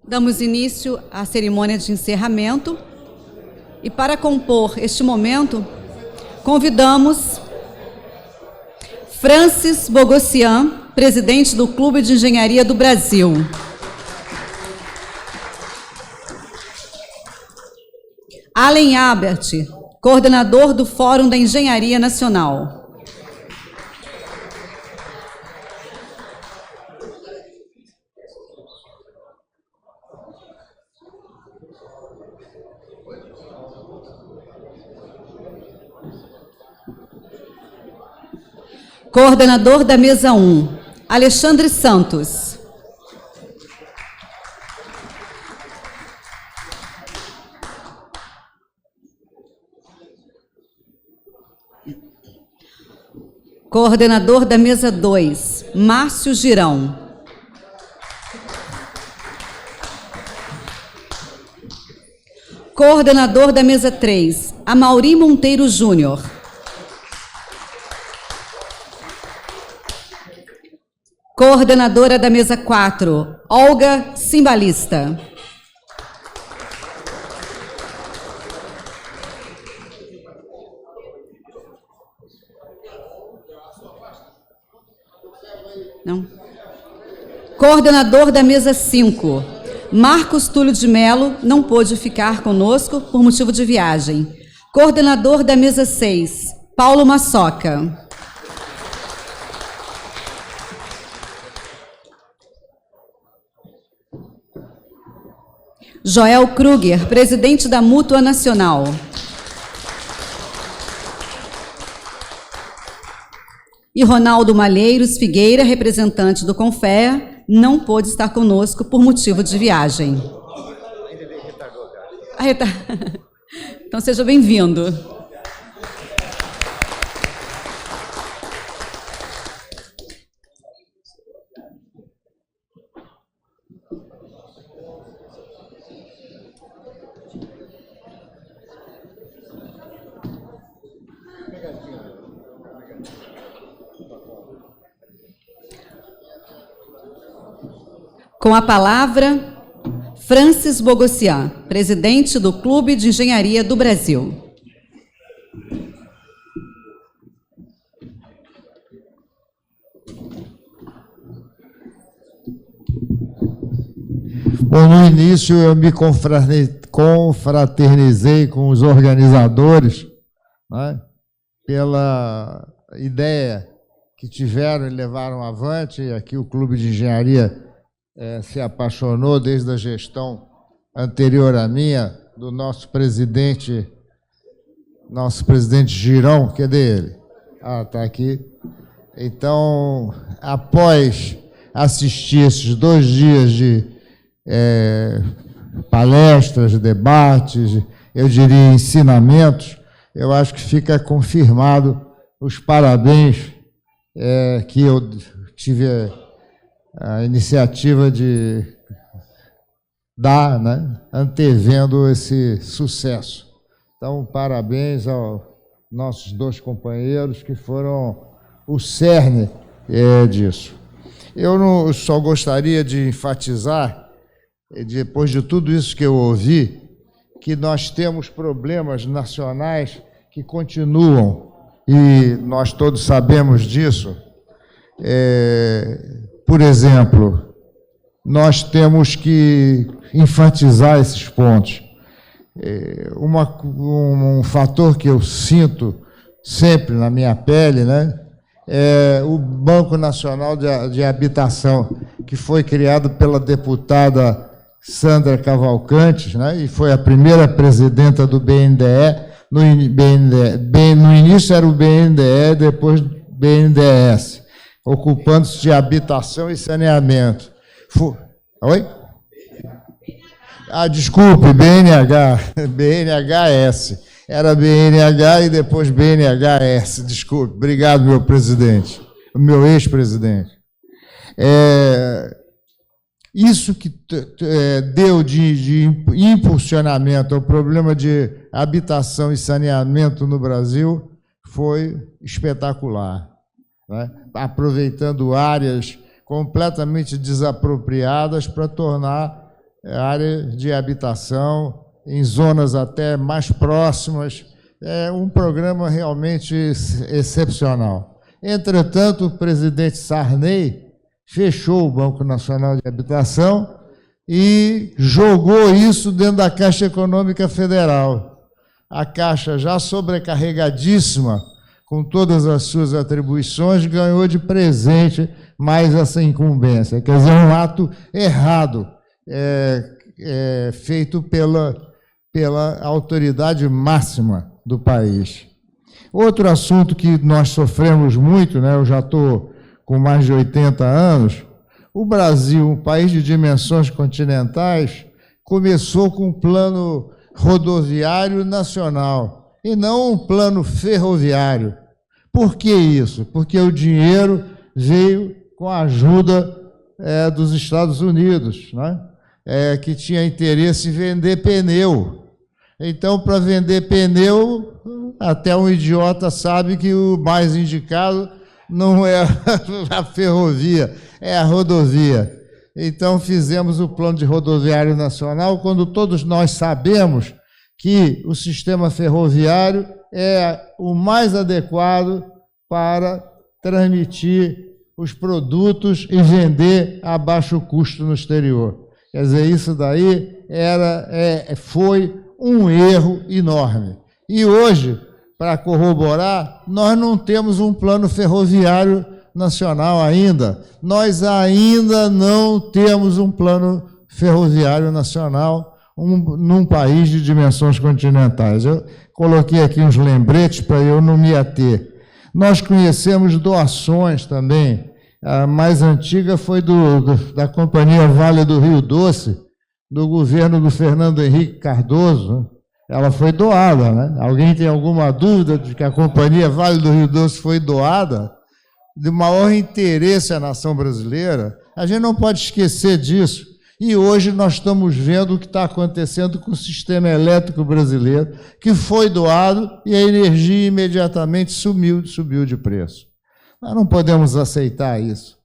Damos início à cerimônia de encerramento e, para compor este momento, convidamos Francis Bogossian, presidente do Clube de Engenharia do Brasil. Allen Abert, coordenador do Fórum da Engenharia Nacional. Coordenador da Mesa 1, Alexandre Santos. Coordenador da Mesa 2, Márcio Girão. Coordenador da Mesa 3, Amaury Monteiro Júnior. Coordenadora da Mesa 4, Olga Cimbalista. Não. Coordenador da Mesa 5, Marcos Túlio de Mello, não pôde ficar conosco por motivo de viagem. Coordenador da Mesa 6, Paulo Massoca. Joel Kruger, presidente da Mútua Nacional. E Ronaldo Malheiros Figueira, representante do Confea, não pôde estar conosco por motivo de viagem. Então, seja bem-vindo. Com a palavra, Francis Bogossian, presidente do Clube de Engenharia do Brasil. Bom, no início eu me confraternizei com os organizadores, né, pela ideia que tiveram e levaram avante. Aqui o Clube de Engenharia se apaixonou desde a gestão anterior à minha, do nosso presidente Girão. Cadê ele? Ah, está aqui. Então, após assistir esses 2 dias de palestras, debates, eu diria ensinamentos, eu acho que fica confirmado os parabéns que eu tive a iniciativa de dar, né, antevendo esse sucesso. Então, parabéns aos nossos 2 companheiros que foram o cerne disso. Eu só gostaria de enfatizar, depois de tudo isso que eu ouvi, que nós temos problemas nacionais que continuam, e nós todos sabemos disso. Por exemplo, nós temos que enfatizar esses pontos. Um fator que eu sinto sempre na minha pele, né, é o Banco Nacional de Habitação, que foi criado pela deputada Sandra Cavalcante, né, e foi a primeira presidenta do BNDE. No início era o BNDE, depois BNDES, ocupando-se de habitação e saneamento. Oi? Ah, desculpe, BNHS. Era BNH e depois BNHS, desculpe. Obrigado, meu presidente, meu ex-presidente. Isso que deu de impulsionamento ao problema de habitação e saneamento no Brasil foi espetacular, né? Aproveitando áreas completamente desapropriadas para tornar área de habitação, em zonas até mais próximas. É um programa realmente excepcional. Entretanto, o presidente Sarney fechou o Banco Nacional de Habitação e jogou isso dentro da Caixa Econômica Federal. A Caixa, já sobrecarregadíssima com todas as suas atribuições, ganhou de presente mais essa incumbência. Quer dizer, um ato errado, feito pela autoridade máxima do país. Outro assunto que nós sofremos muito, né, eu já estou com mais de 80 anos, o Brasil, um país de dimensões continentais, começou com um plano rodoviário nacional e não um plano ferroviário. Por que isso? Porque o dinheiro veio com a ajuda dos Estados Unidos, né? Que tinha interesse em vender pneu. Então, para vender pneu, até um idiota sabe que o mais indicado não é a ferrovia, é a rodovia. Então, fizemos o Plano de Rodoviário Nacional, quando todos nós sabemos que o sistema ferroviário é o mais adequado para transmitir os produtos e vender a baixo custo no exterior. Quer dizer, isso daí foi um erro enorme. E hoje, para corroborar, nós não temos um plano ferroviário nacional ainda. Nós ainda não temos um plano ferroviário nacional num país de dimensões continentais. Eu coloquei aqui uns lembretes para eu não me ater. Nós conhecemos doações também. A mais antiga foi da Companhia Vale do Rio Doce, do governo do Fernando Henrique Cardoso, né? Ela foi doada, né? Alguém tem alguma dúvida de que a Companhia Vale do Rio Doce foi doada? De maior interesse à nação brasileira? A gente não pode esquecer disso. E hoje nós estamos vendo o que está acontecendo com o sistema elétrico brasileiro, que foi doado e a energia imediatamente subiu de preço. Nós não podemos aceitar isso.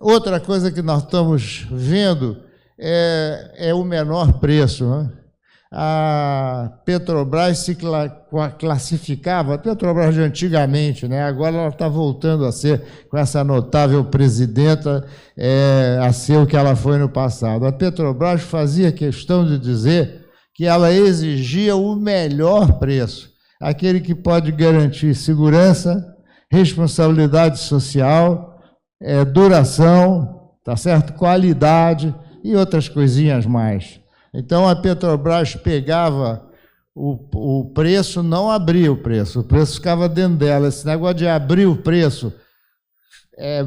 Outra coisa que nós estamos vendo é o menor preço, né? A Petrobras se classificava, a Petrobras de antigamente, né? Agora ela está voltando a ser, com essa notável presidenta, a ser o que ela foi no passado. A Petrobras fazia questão de dizer que ela exigia o melhor preço, aquele que pode garantir segurança, responsabilidade social, duração, tá certo? Qualidade e outras coisinhas mais. Então, a Petrobras pegava o preço, não abria o preço ficava dentro dela. Esse negócio de abrir o preço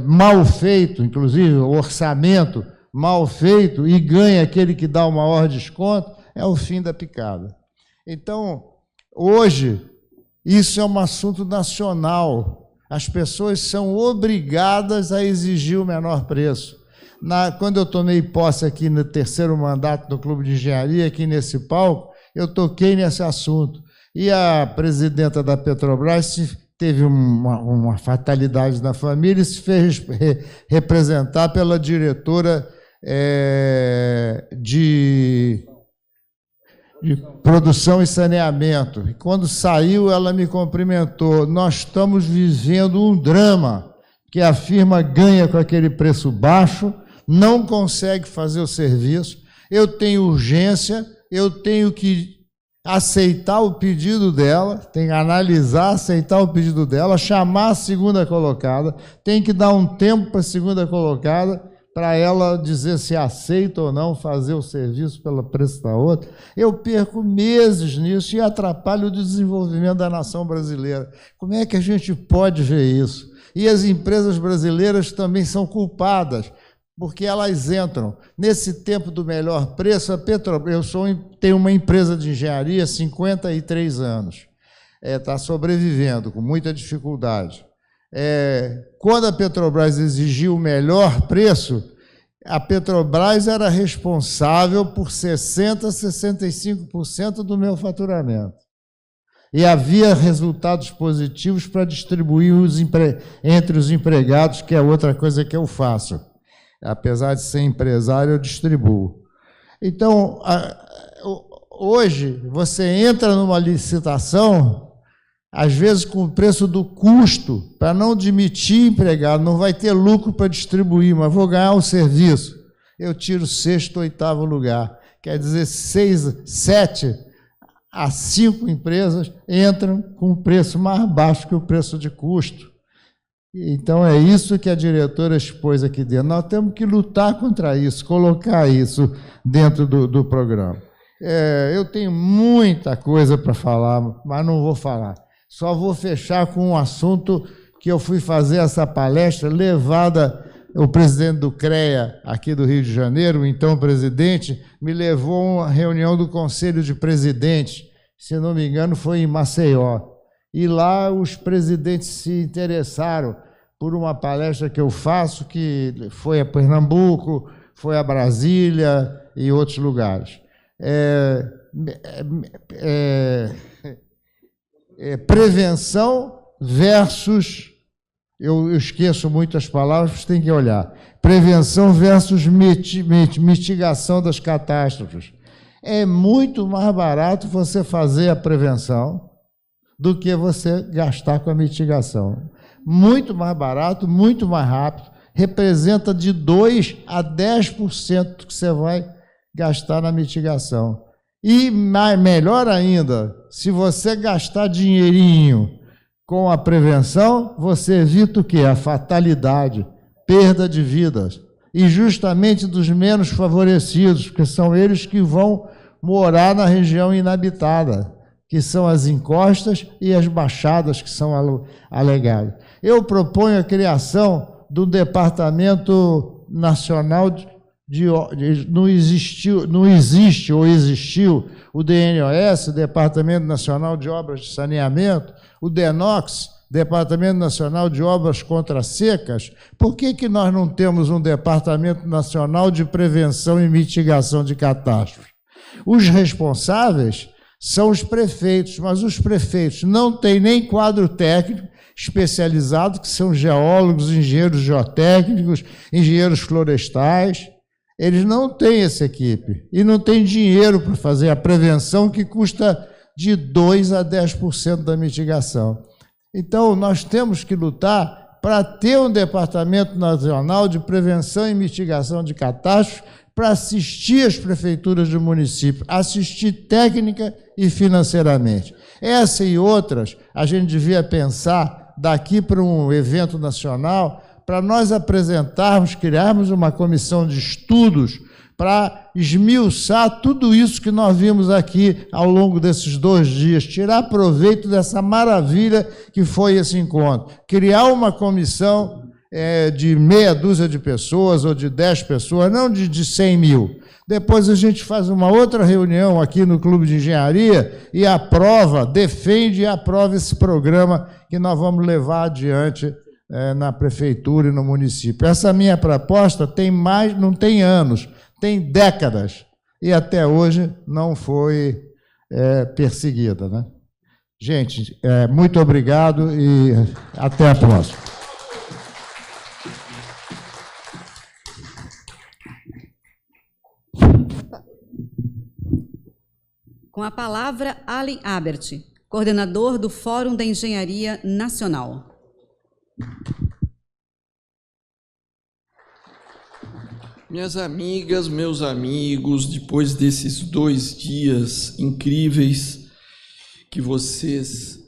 mal feito, inclusive o orçamento mal feito, e ganha aquele que dá o maior desconto, é o fim da picada. Então, hoje, isso é um assunto nacional. As pessoas são obrigadas a exigir o menor preço. Quando eu tomei posse aqui no terceiro mandato do Clube de Engenharia, aqui nesse palco, eu toquei nesse assunto. E a presidenta da Petrobras teve uma fatalidade na família e se fez representar pela diretora de produção e saneamento. E quando saiu, ela me cumprimentou. Nós estamos vivendo um drama, que a firma ganha com aquele preço baixo, não consegue fazer o serviço, eu tenho urgência, eu tenho que aceitar o pedido dela, tenho que analisar, aceitar o pedido dela, chamar a segunda colocada, tem que dar um tempo para a segunda colocada, para ela dizer se aceita ou não fazer o serviço pelo preço da outra. Eu perco meses nisso e atrapalho o desenvolvimento da nação brasileira. Como é que a gente pode ver isso? E as empresas brasileiras também são culpadas, porque elas entram. Nesse tempo do melhor preço, a Petrobras, tenho uma empresa de engenharia há 53 anos, está sobrevivendo com muita dificuldade. Quando a Petrobras exigiu o melhor preço, a Petrobras era responsável por 60% a 65% do meu faturamento. E havia resultados positivos para distribuir entre os empregados, que é outra coisa que eu faço. Apesar de ser empresário, eu distribuo. Então, hoje, você entra numa licitação, às vezes com o preço do custo, para não demitir empregado, não vai ter lucro para distribuir, mas vou ganhar o serviço. Eu tiro 6º, 8º lugar. Quer dizer, 7 a 5 empresas entram com um preço mais baixo que o preço de custo. Então, é isso que a diretora expôs aqui dentro. Nós temos que lutar contra isso, colocar isso dentro do programa. Eu tenho muita coisa para falar, mas não vou falar. Só vou fechar com um assunto que eu fui fazer essa palestra, levada, o presidente do CREA, aqui do Rio de Janeiro, o então presidente, me levou a uma reunião do Conselho de Presidentes, se não me engano, foi em Maceió. E lá os presidentes se interessaram por uma palestra que eu faço, que foi a Pernambuco, foi a Brasília e outros lugares. Prevenção versus... Eu esqueço muitas palavras, tem que olhar. Prevenção versus mitigação das catástrofes. É muito mais barato você fazer a prevenção do que você gastar com a mitigação. Muito mais barato, muito mais rápido, representa de 2% a 10% que você vai gastar na mitigação. E melhor ainda, se você gastar dinheirinho com a prevenção, você evita o quê? A fatalidade, perda de vidas. E justamente dos menos favorecidos, porque são eles que vão morar na região inabitada, que são as encostas e as baixadas que são alegadas. Eu proponho a criação do Departamento Nacional não existe ou existiu o DNOS, Departamento Nacional de Obras de Saneamento, o DENOX, Departamento Nacional de Obras contra Secas. Por que nós não temos um Departamento Nacional de Prevenção e Mitigação de Catástrofes? Os responsáveis são os prefeitos, mas os prefeitos não têm nem quadro técnico especializado, que são geólogos, engenheiros geotécnicos, engenheiros florestais. Eles não têm essa equipe e não têm dinheiro para fazer a prevenção, que custa de 2% a 10% da mitigação. Então, nós temos que lutar para ter um Departamento Nacional de Prevenção e Mitigação de Catástrofes para assistir as prefeituras do município, assistir técnica e financeiramente. Essa e outras, a gente devia pensar daqui para um evento nacional, para nós apresentarmos, criarmos uma comissão de estudos para esmiuçar tudo isso que nós vimos aqui ao longo desses 2 dias, tirar proveito dessa maravilha que foi esse encontro. Criar uma comissão de meia dúzia de pessoas ou de 10 pessoas, não de 100 mil. Depois a gente faz uma outra reunião aqui no Clube de Engenharia e defende e aprova esse programa que nós vamos levar adiante na prefeitura e no município. Essa minha proposta não tem anos, tem décadas, e até hoje não foi perseguida, né? Gente, muito obrigado e até a próxima. Com a palavra, Allen Abert, coordenador do Fórum da Engenharia Nacional. Minhas amigas, meus amigos, depois desses 2 dias incríveis que vocês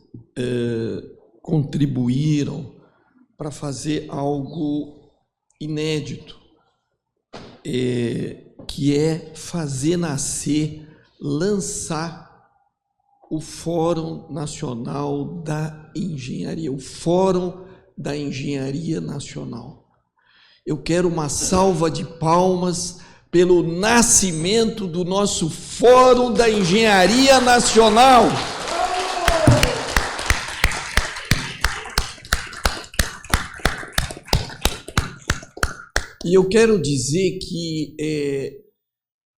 contribuíram para fazer algo inédito, que é fazer nascer, lançar o Fórum Nacional da Engenharia, o Fórum da Engenharia Nacional. Eu quero uma salva de palmas pelo nascimento do nosso Fórum da Engenharia Nacional. E eu quero dizer que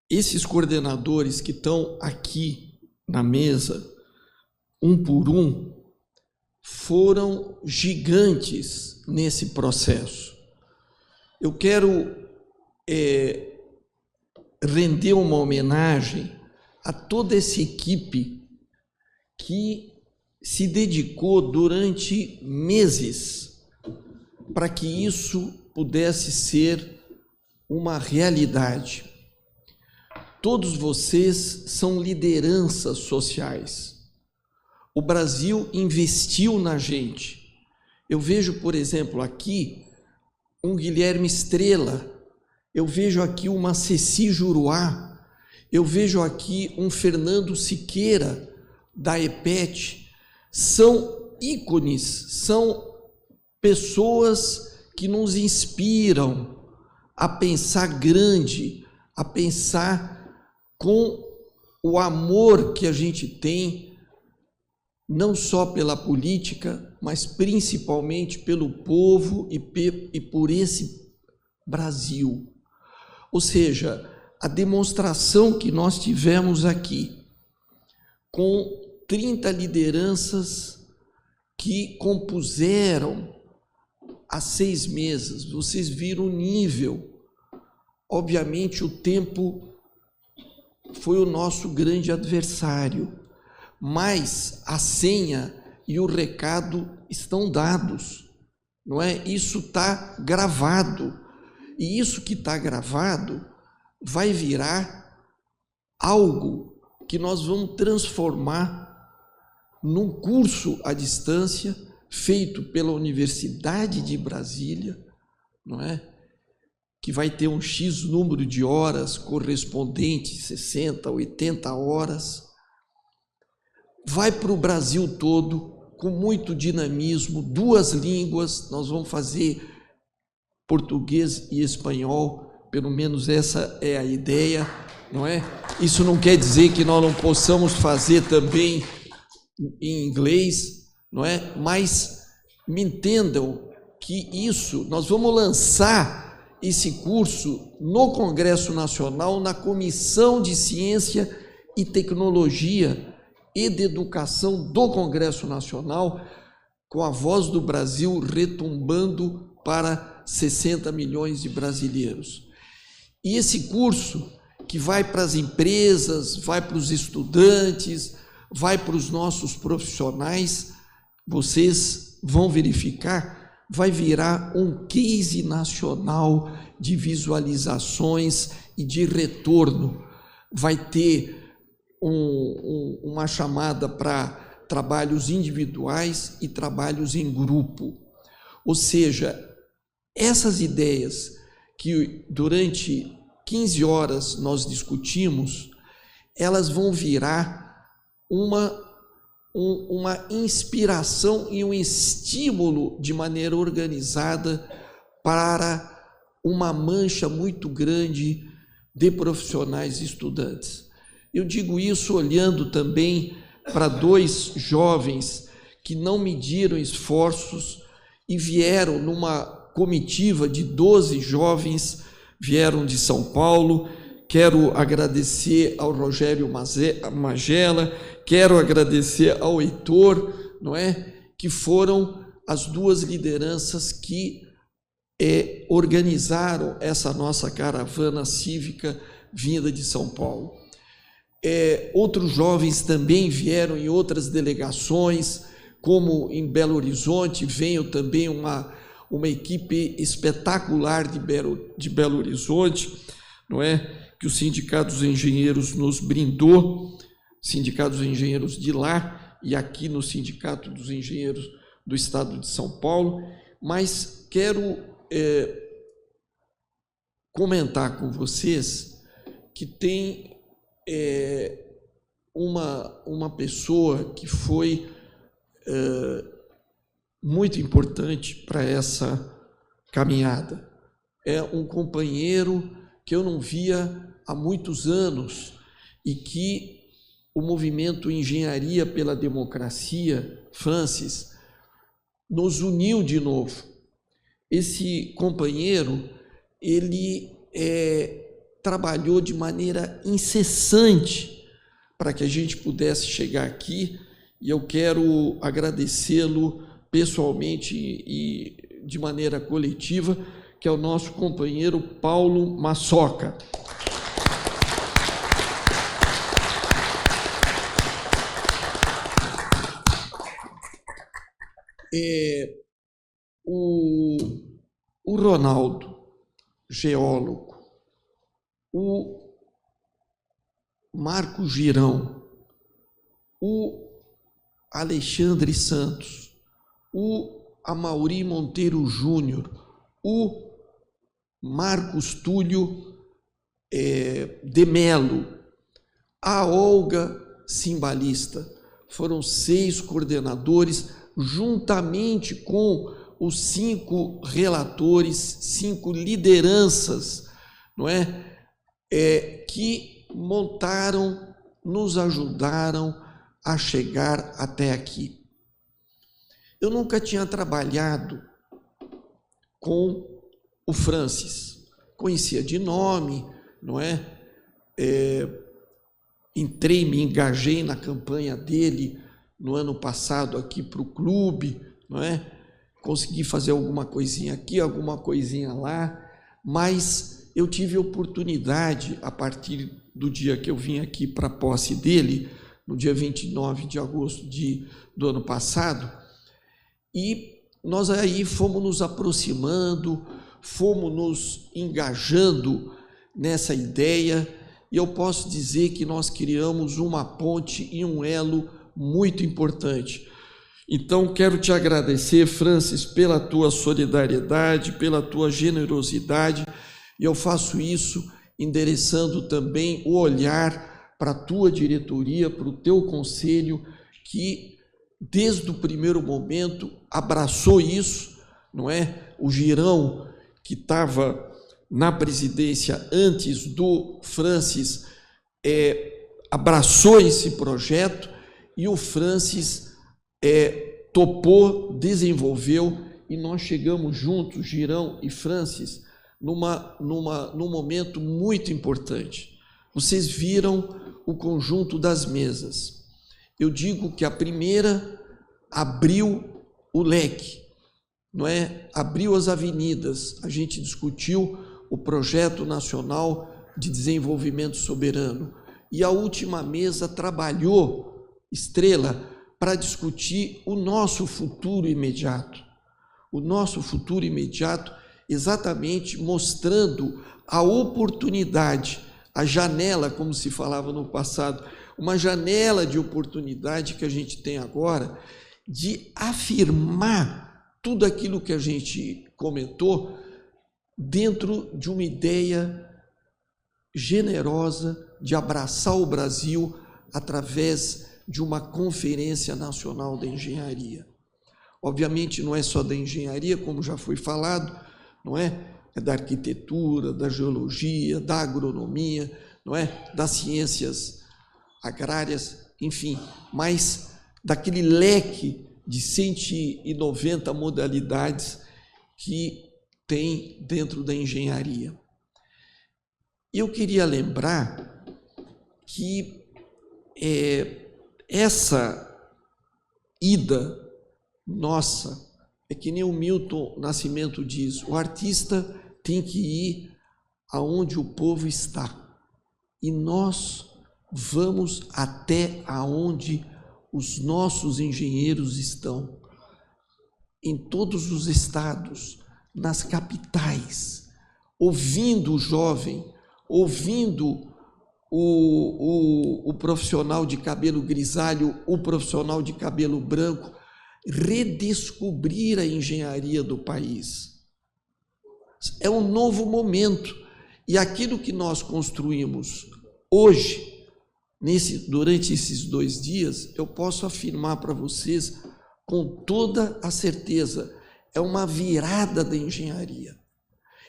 esses coordenadores que estão aqui na mesa, um por um, foram gigantes nesse processo. Eu quero render uma homenagem a toda essa equipe que se dedicou durante meses para que isso pudesse ser uma realidade. Todos vocês são lideranças sociais. O Brasil investiu na gente. Eu vejo, por exemplo, aqui um Guilherme Estrela, eu vejo aqui uma Ceci Juruá, eu vejo aqui um Fernando Siqueira, da EPET. São ícones, são pessoas que nos inspiram a pensar grande, a pensar com o amor que a gente tem, não só pela política, mas principalmente pelo povo e por esse Brasil. Ou seja, a demonstração que nós tivemos aqui, com 30 lideranças que compuseram há 6 meses, vocês viram o nível. Obviamente, o tempo foi o nosso grande adversário, mas a senha e o recado estão dados, não é? Isso está gravado, e isso que está gravado vai virar algo que nós vamos transformar num curso à distância feito pela Universidade de Brasília, não é? Que vai ter um X número de horas correspondente, 60, 80 horas, vai para o Brasil todo com muito dinamismo, 2 línguas, nós vamos fazer português e espanhol, pelo menos essa é a ideia, não é? Isso não quer dizer que nós não possamos fazer também em inglês, não é? Mas me entendam que isso, nós vamos lançar esse curso no Congresso Nacional, na Comissão de Ciência e Tecnologia e de Educação do Congresso Nacional, com a voz do Brasil retumbando para 60 milhões de brasileiros. E esse curso, que vai para as empresas, vai para os estudantes, vai para os nossos profissionais, vocês vão verificar, vai virar um case nacional de visualizações e de retorno. Vai ter uma chamada para trabalhos individuais e trabalhos em grupo. Ou seja, essas ideias que durante 15 horas nós discutimos, elas vão virar uma inspiração e um estímulo de maneira organizada para uma mancha muito grande de profissionais e estudantes. Eu digo isso olhando também para 2 jovens que não mediram esforços e vieram numa comitiva de 12 jovens, vieram de São Paulo. Quero agradecer ao Rogério Magela, quero agradecer ao Heitor, não é? Que foram as 2 lideranças que organizaram essa nossa caravana cívica vinda de São Paulo. Outros jovens também vieram em outras delegações, como em Belo Horizonte, veio também uma equipe espetacular de Belo Horizonte, não é? Que o Sindicato dos Engenheiros nos brindou, Sindicato dos Engenheiros de lá e aqui no Sindicato dos Engenheiros do Estado de São Paulo, mas quero comentar com vocês que tem uma pessoa que foi muito importante para essa caminhada. É um companheiro que eu não via há muitos anos e que o movimento Engenharia pela Democracia, Francis, nos uniu de novo. Esse companheiro, ele trabalhou de maneira incessante para que a gente pudesse chegar aqui, e eu quero agradecê-lo pessoalmente e de maneira coletiva. que é o nosso companheiro Paulo Massoca. O Ronaldo, geólogo, o Marco Girão, o Alexandre Santos, o Amaury Monteiro Júnior, o Marcos Túlio de Melo, a Olga Cimbalista. Foram 6 coordenadores, juntamente com os 5 relatores, 5 lideranças, não é? Que montaram, nos ajudaram a chegar até aqui. Eu nunca tinha trabalhado com o Francis, conhecia de nome, não é? Entrei, me engajei na campanha dele no ano passado aqui para o clube, não é? Consegui fazer alguma coisinha aqui, alguma coisinha lá, mas eu tive oportunidade, a partir do dia que eu vim aqui para a posse dele, no dia 29 de agosto do ano passado, e nós aí fomos nos aproximando, fomos nos engajando nessa ideia, e eu posso dizer que nós criamos uma ponte e um elo muito importante. Então, quero te agradecer, Francis, pela tua solidariedade, pela tua generosidade, e eu faço isso endereçando também o olhar para a tua diretoria, para o teu conselho, que desde o primeiro momento abraçou isso, não é? O Girão, que estava na presidência antes do Francis, abraçou esse projeto, e o Francis topou, desenvolveu, e nós chegamos juntos, Girão e Francis, num momento muito importante. Vocês viram o conjunto das mesas. Eu digo que a primeira abriu o leque, não é? Abriu as avenidas. A gente discutiu o Projeto Nacional de Desenvolvimento Soberano. E a última mesa trabalhou, Estrela, para discutir o nosso futuro imediato. O nosso futuro imediato, exatamente mostrando a oportunidade, a janela, como se falava no passado, uma janela de oportunidade que a gente tem agora de afirmar tudo aquilo que a gente comentou dentro de uma ideia generosa de abraçar o Brasil através de uma Conferência Nacional da Engenharia. Obviamente não é só da engenharia, como já foi falado, não é? É da arquitetura, da geologia, da agronomia, não é? Das ciências agrárias, enfim, mas daquele leque de 190 modalidades que tem dentro da engenharia. Eu queria lembrar que essa ida nossa é que nem o Milton Nascimento diz: o artista tem que ir aonde o povo está, e nós vamos até aonde os nossos engenheiros estão, em todos os estados, nas capitais, ouvindo o jovem, ouvindo o profissional de cabelo grisalho, o profissional de cabelo branco, redescobrir a engenharia do país. É um novo momento, e aquilo que nós construímos hoje, durante esses 2 dias, eu posso afirmar para vocês com toda a certeza, é uma virada da engenharia,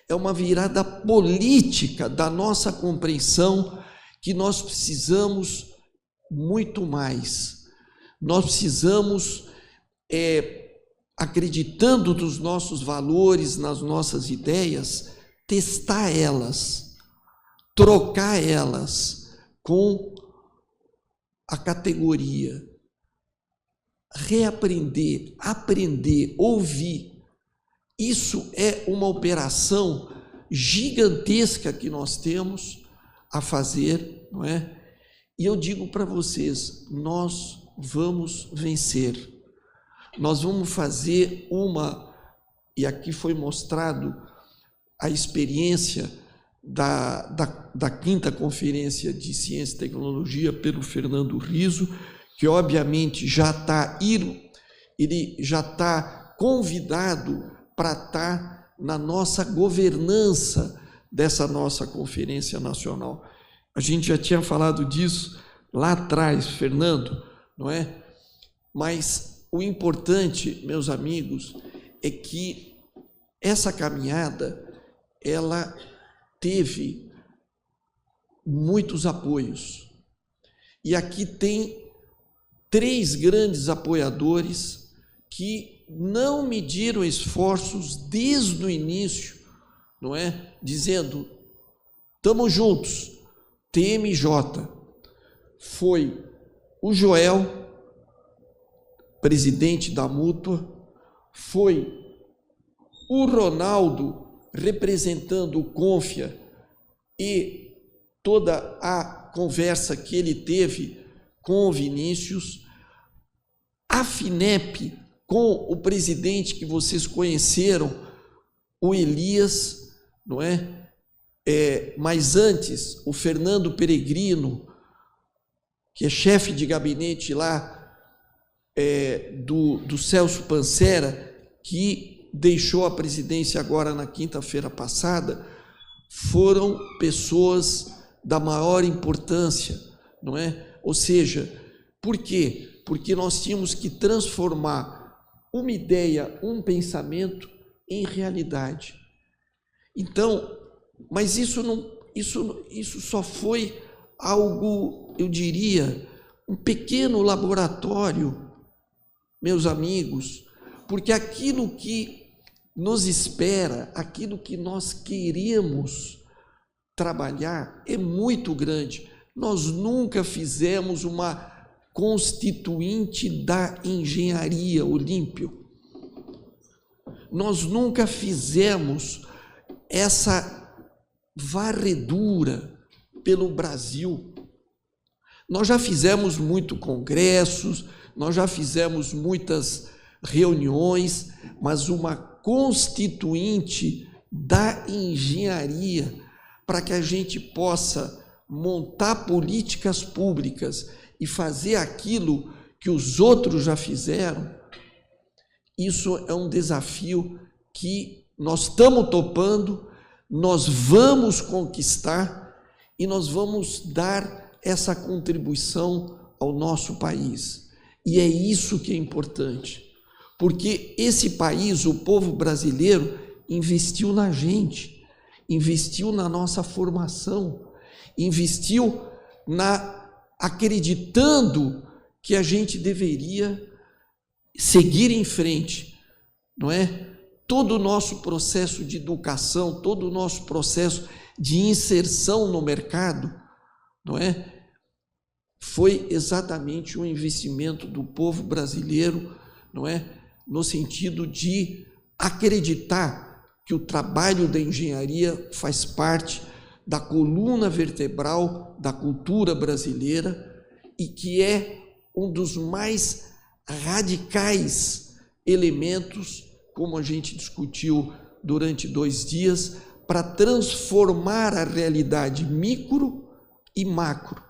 é uma virada política da nossa compreensão, que nós precisamos muito mais. Nós precisamos, acreditando nos nossos valores, nas nossas ideias, testar elas, trocar elas com a categoria, reaprender, aprender, ouvir, Isso é uma operação gigantesca que nós temos a fazer, não é? E eu digo para vocês, nós vamos vencer. Nós vamos fazer e aqui foi mostrado a experiência da 5ª Conferência de Ciência e Tecnologia pelo Fernando Rizzo, que obviamente ele já está convidado para estar na nossa governança dessa nossa Conferência Nacional. A gente já tinha falado disso lá atrás, Fernando, não é? Mas o importante, meus amigos, é que essa caminhada, ela teve muitos apoios. E aqui tem 3 grandes apoiadores que não mediram esforços desde o início, não é? Dizendo, estamos juntos. TMJ foi o Joel, presidente da Mútua, foi o Ronaldo, representando o Confia, e toda a conversa que ele teve com o Vinícius, a FINEP, com o presidente que vocês conheceram, o Elias, não é? Mas antes, o Fernando Peregrino, que é chefe de gabinete lá do Celso Pancera, que deixou a presidência agora na quinta-feira passada, foram pessoas da maior importância, não é? Ou seja, por quê? Porque nós tínhamos que transformar uma ideia, um pensamento em realidade. Então, mas isso só foi algo, eu diria, um pequeno laboratório, meus amigos, porque aquilo que nos espera, aquilo que nós queremos trabalhar é muito grande. Nós nunca fizemos uma constituinte da engenharia, Olímpio. Nós nunca fizemos essa varredura pelo Brasil. Nós já fizemos muitos congressos, nós já fizemos muitas reuniões, mas uma constituinte da engenharia para que a gente possa montar políticas públicas e fazer aquilo que os outros já fizeram, isso é um desafio que nós estamos topando, nós vamos conquistar e nós vamos dar essa contribuição ao nosso país. E é isso que é importante, porque esse país, o povo brasileiro, investiu na gente, investiu na nossa formação, investiu acreditando que a gente deveria seguir em frente, não é? Todo o nosso processo de educação, todo o nosso processo de inserção no mercado, não é? Foi exatamente um investimento do povo brasileiro, não é? No sentido de acreditar que o trabalho da engenharia faz parte da coluna vertebral da cultura brasileira e que é um dos mais radicais elementos, como a gente discutiu durante 2 dias, para transformar a realidade micro e macro,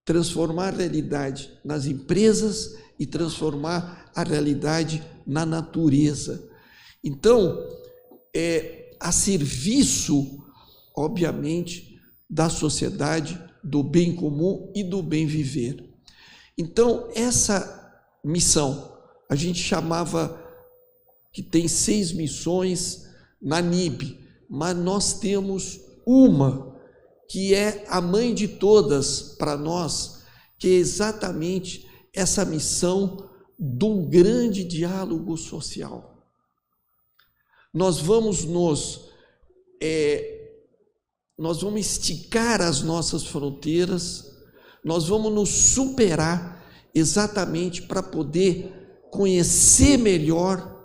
transformar a realidade nas empresas e transformar a realidade na natureza. Então, a serviço, obviamente, da sociedade, do bem comum e do bem viver. Então, essa missão, a gente chamava que tem 6 missões na NIB, mas nós temos uma que é a mãe de todas para nós, que é exatamente essa missão de um grande diálogo social. Nós vamos esticar as nossas fronteiras, nós vamos nos superar exatamente para poder conhecer melhor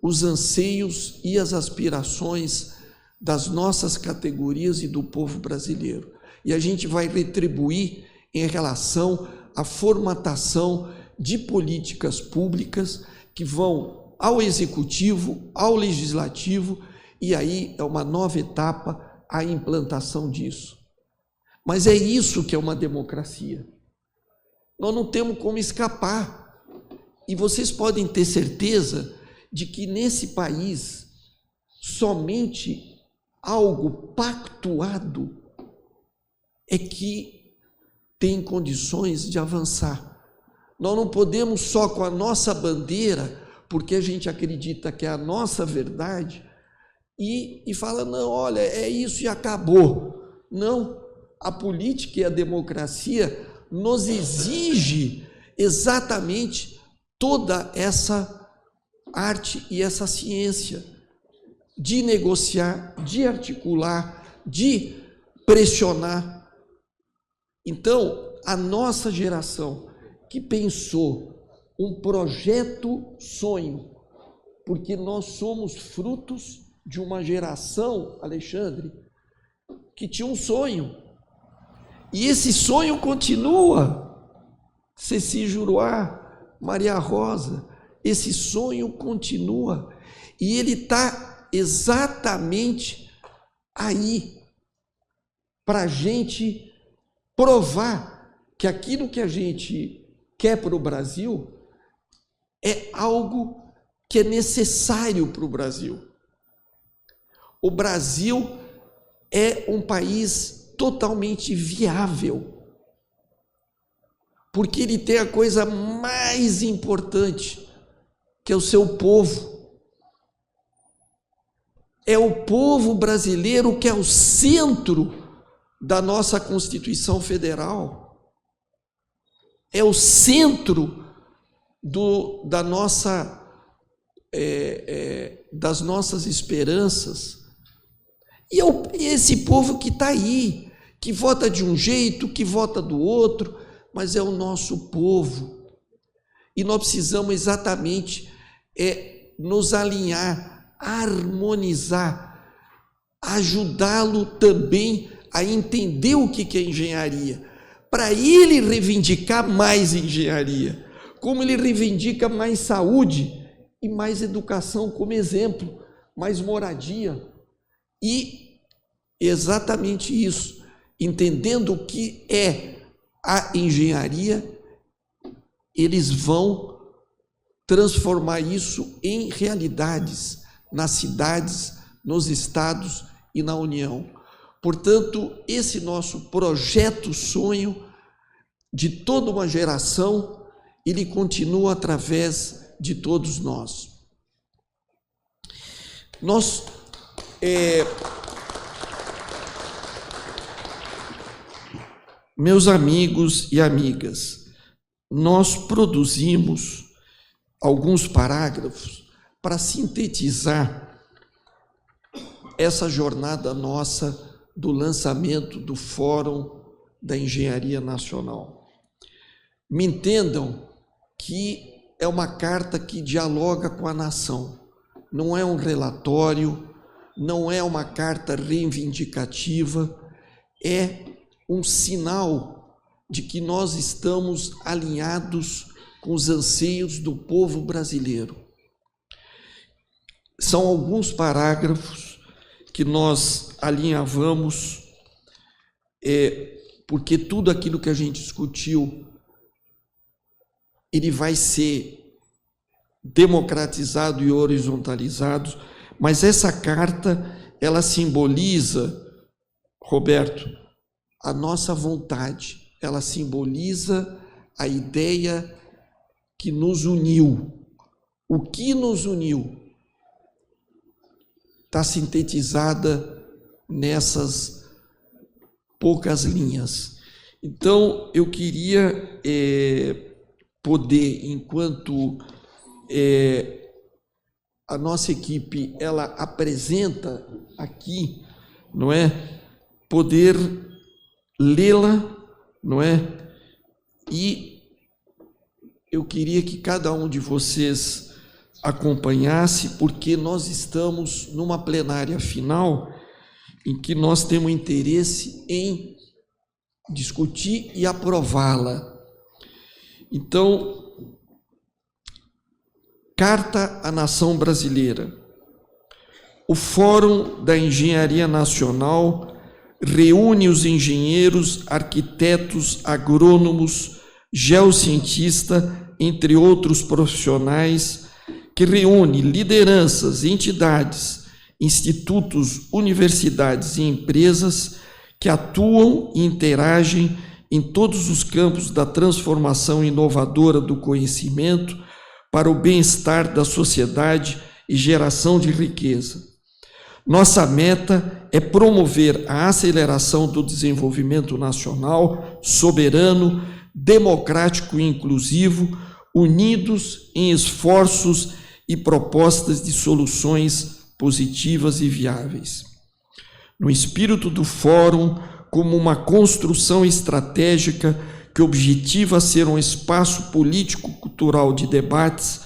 os anseios e as aspirações das nossas categorias e do povo brasileiro. E a gente vai retribuir em relação à formatação de políticas públicas que vão ao executivo, ao legislativo, e aí é uma nova etapa a implantação disso. Mas é isso que é uma democracia. Nós não temos como escapar. E vocês podem ter certeza de que nesse país somente algo pactuado é que tem condições de avançar. Nós não podemos só com a nossa bandeira, porque a gente acredita que é a nossa verdade, e fala, não, olha, é isso e acabou. Não, a política e a democracia nos exige exatamente toda essa arte e essa ciência de negociar, de articular, de pressionar. Então, a nossa geração que pensou um projeto sonho, porque nós somos frutos de uma geração, Alexandre, que tinha um sonho, e esse sonho continua. Ceci Juruá, Maria Rosa, esse sonho continua, e ele está exatamente aí, para a gente provar que aquilo que a gente quer para o Brasil é algo que é necessário para o Brasil. O Brasil é um país totalmente viável, porque ele tem a coisa mais importante, que é o seu povo. É o povo brasileiro que é o centro da nossa Constituição Federal, é o centro das nossas esperanças, e é esse povo que está aí, que vota de um jeito, que vota do outro, mas é o nosso povo, e nós precisamos exatamente nos alinhar, harmonizar, ajudá-lo também a entender o que é engenharia, para ele reivindicar mais engenharia, como ele reivindica mais saúde e mais educação como exemplo, mais moradia, e exatamente isso, entendendo o que é a engenharia, eles vão transformar isso em realidades nas cidades, nos estados e na União. Portanto, esse nosso projeto sonho de toda uma geração, ele continua através de todos nós. Meus amigos e amigas, nós produzimos alguns parágrafos para sintetizar essa jornada nossa do lançamento do Fórum da Engenharia Nacional. Me entendam que é uma carta que dialoga com a nação, não é um relatório, não é uma carta reivindicativa, é um sinal de que nós estamos alinhados com os anseios do povo brasileiro. São alguns parágrafos que nós alinhavamos, porque tudo aquilo que a gente discutiu, ele vai ser democratizado e horizontalizado, mas essa carta, ela simboliza, Roberto, a nossa vontade, ela simboliza a ideia que nos uniu. O que nos uniu está sintetizada nessas poucas linhas. Então, eu queria poder, enquanto a nossa equipe ela apresenta aqui, não é, poder lê-la, não é, e eu queria que cada um de vocês acompanhasse, porque nós estamos numa plenária final em que nós temos interesse em discutir e aprová-la. Então, Carta à Nação Brasileira. O Fórum da Engenharia Nacional reúne os engenheiros, arquitetos, agrônomos, geocientistas, entre outros profissionais, que reúne lideranças, entidades, institutos, universidades e empresas que atuam e interagem em todos os campos da transformação inovadora do conhecimento para o bem-estar da sociedade e geração de riqueza. Nossa meta é promover a aceleração do desenvolvimento nacional, soberano, democrático e inclusivo, unidos em esforços e propostas de soluções positivas e viáveis. No espírito do Fórum, como uma construção estratégica que objetiva ser um espaço político-cultural de debates,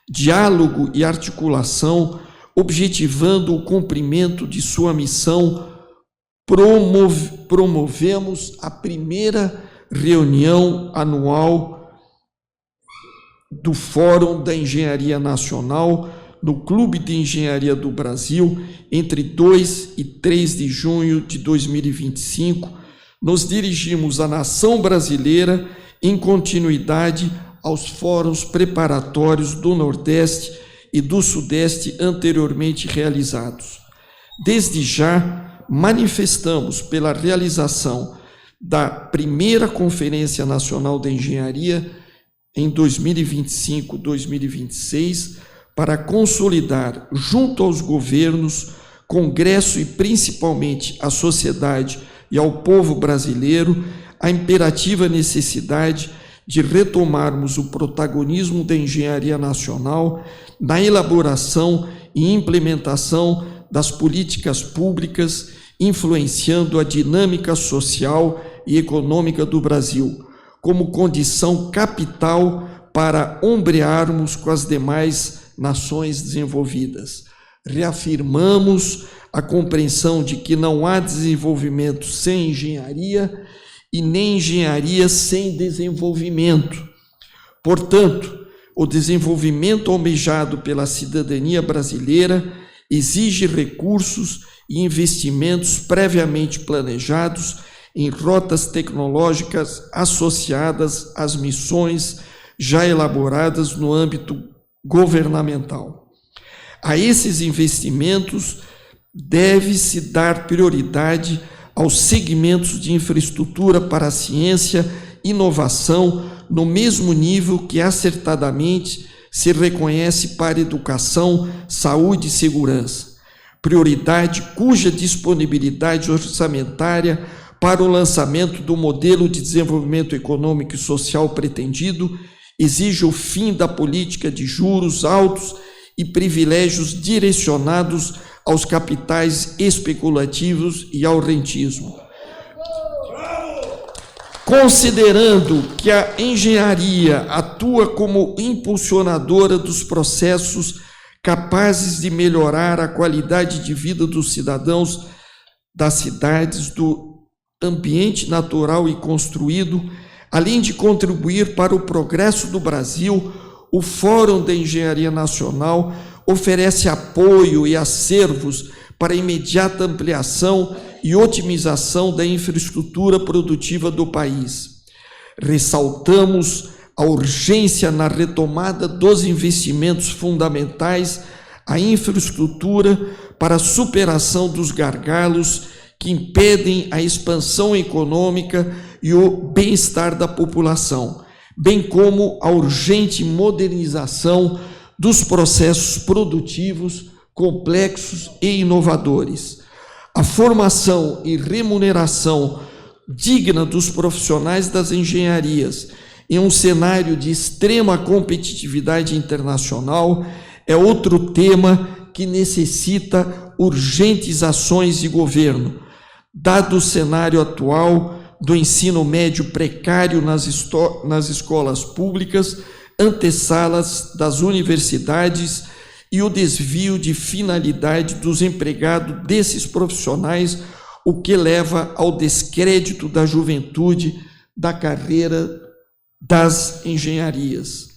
diálogo e articulação, objetivando o cumprimento de sua missão, promovemos a primeira reunião anual do Fórum da Engenharia Nacional no Clube de Engenharia do Brasil, entre 2 e 3 de junho de 2025, nos dirigimos à nação brasileira em continuidade aos fóruns preparatórios do Nordeste e do Sudeste anteriormente realizados. Desde já, manifestamos pela realização da primeira Conferência Nacional de Engenharia em 2025-2026, para consolidar, junto aos governos, Congresso e principalmente à sociedade e ao povo brasileiro, a imperativa necessidade de retomarmos o protagonismo da engenharia nacional na elaboração e implementação das políticas públicas, influenciando a dinâmica social e econômica do Brasil, como condição capital para ombrearmos com as demais nações desenvolvidas. Reafirmamos a compreensão de que não há desenvolvimento sem engenharia e nem engenharia sem desenvolvimento. Portanto, o desenvolvimento almejado pela cidadania brasileira exige recursos e investimentos previamente planejados em rotas tecnológicas associadas às missões já elaboradas no âmbito governamental. A esses investimentos deve-se dar prioridade aos segmentos de infraestrutura para a ciência e inovação no mesmo nível que acertadamente se reconhece para educação, saúde e segurança. Prioridade cuja disponibilidade orçamentária para o lançamento do modelo de desenvolvimento econômico e social pretendido exige o fim da política de juros altos e privilégios direcionados aos capitais especulativos e ao rentismo. Considerando que a engenharia atua como impulsionadora dos processos capazes de melhorar a qualidade de vida dos cidadãos das cidades, do ambiente natural e construído, além de contribuir para o progresso do Brasil, o Fórum da Engenharia Nacional oferece apoio e acervos para imediata ampliação e otimização da infraestrutura produtiva do país. Ressaltamos a urgência na retomada dos investimentos fundamentais à infraestrutura para a superação dos gargalos que impedem a expansão econômica e o bem-estar da população, bem como a urgente modernização dos processos produtivos complexos e inovadores. A formação e remuneração digna dos profissionais das engenharias em um cenário de extrema competitividade internacional é outro tema que necessita urgentes ações de governo, dado o cenário atual do ensino médio precário nas escolas públicas, antessalas das universidades e o desvio de finalidade dos empregados desses profissionais, o que leva ao descrédito da juventude da carreira das engenharias.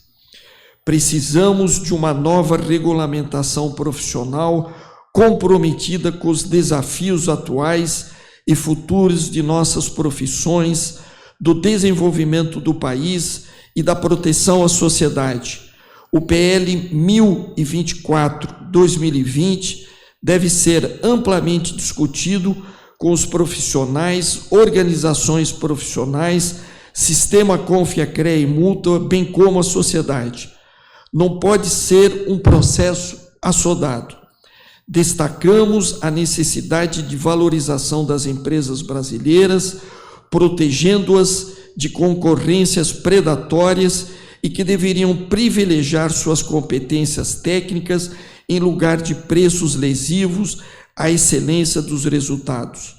Precisamos de uma nova regulamentação profissional comprometida com os desafios atuais e futuros de nossas profissões, do desenvolvimento do país e da proteção à sociedade. O PL 1024/2020 deve ser amplamente discutido com os profissionais, organizações profissionais, sistema Confia, CREA e Mútua, bem como a sociedade. Não pode ser um processo assodado. Destacamos a necessidade de valorização das empresas brasileiras, protegendo-as de concorrências predatórias e que deveriam privilegiar suas competências técnicas em lugar de preços lesivos à excelência dos resultados.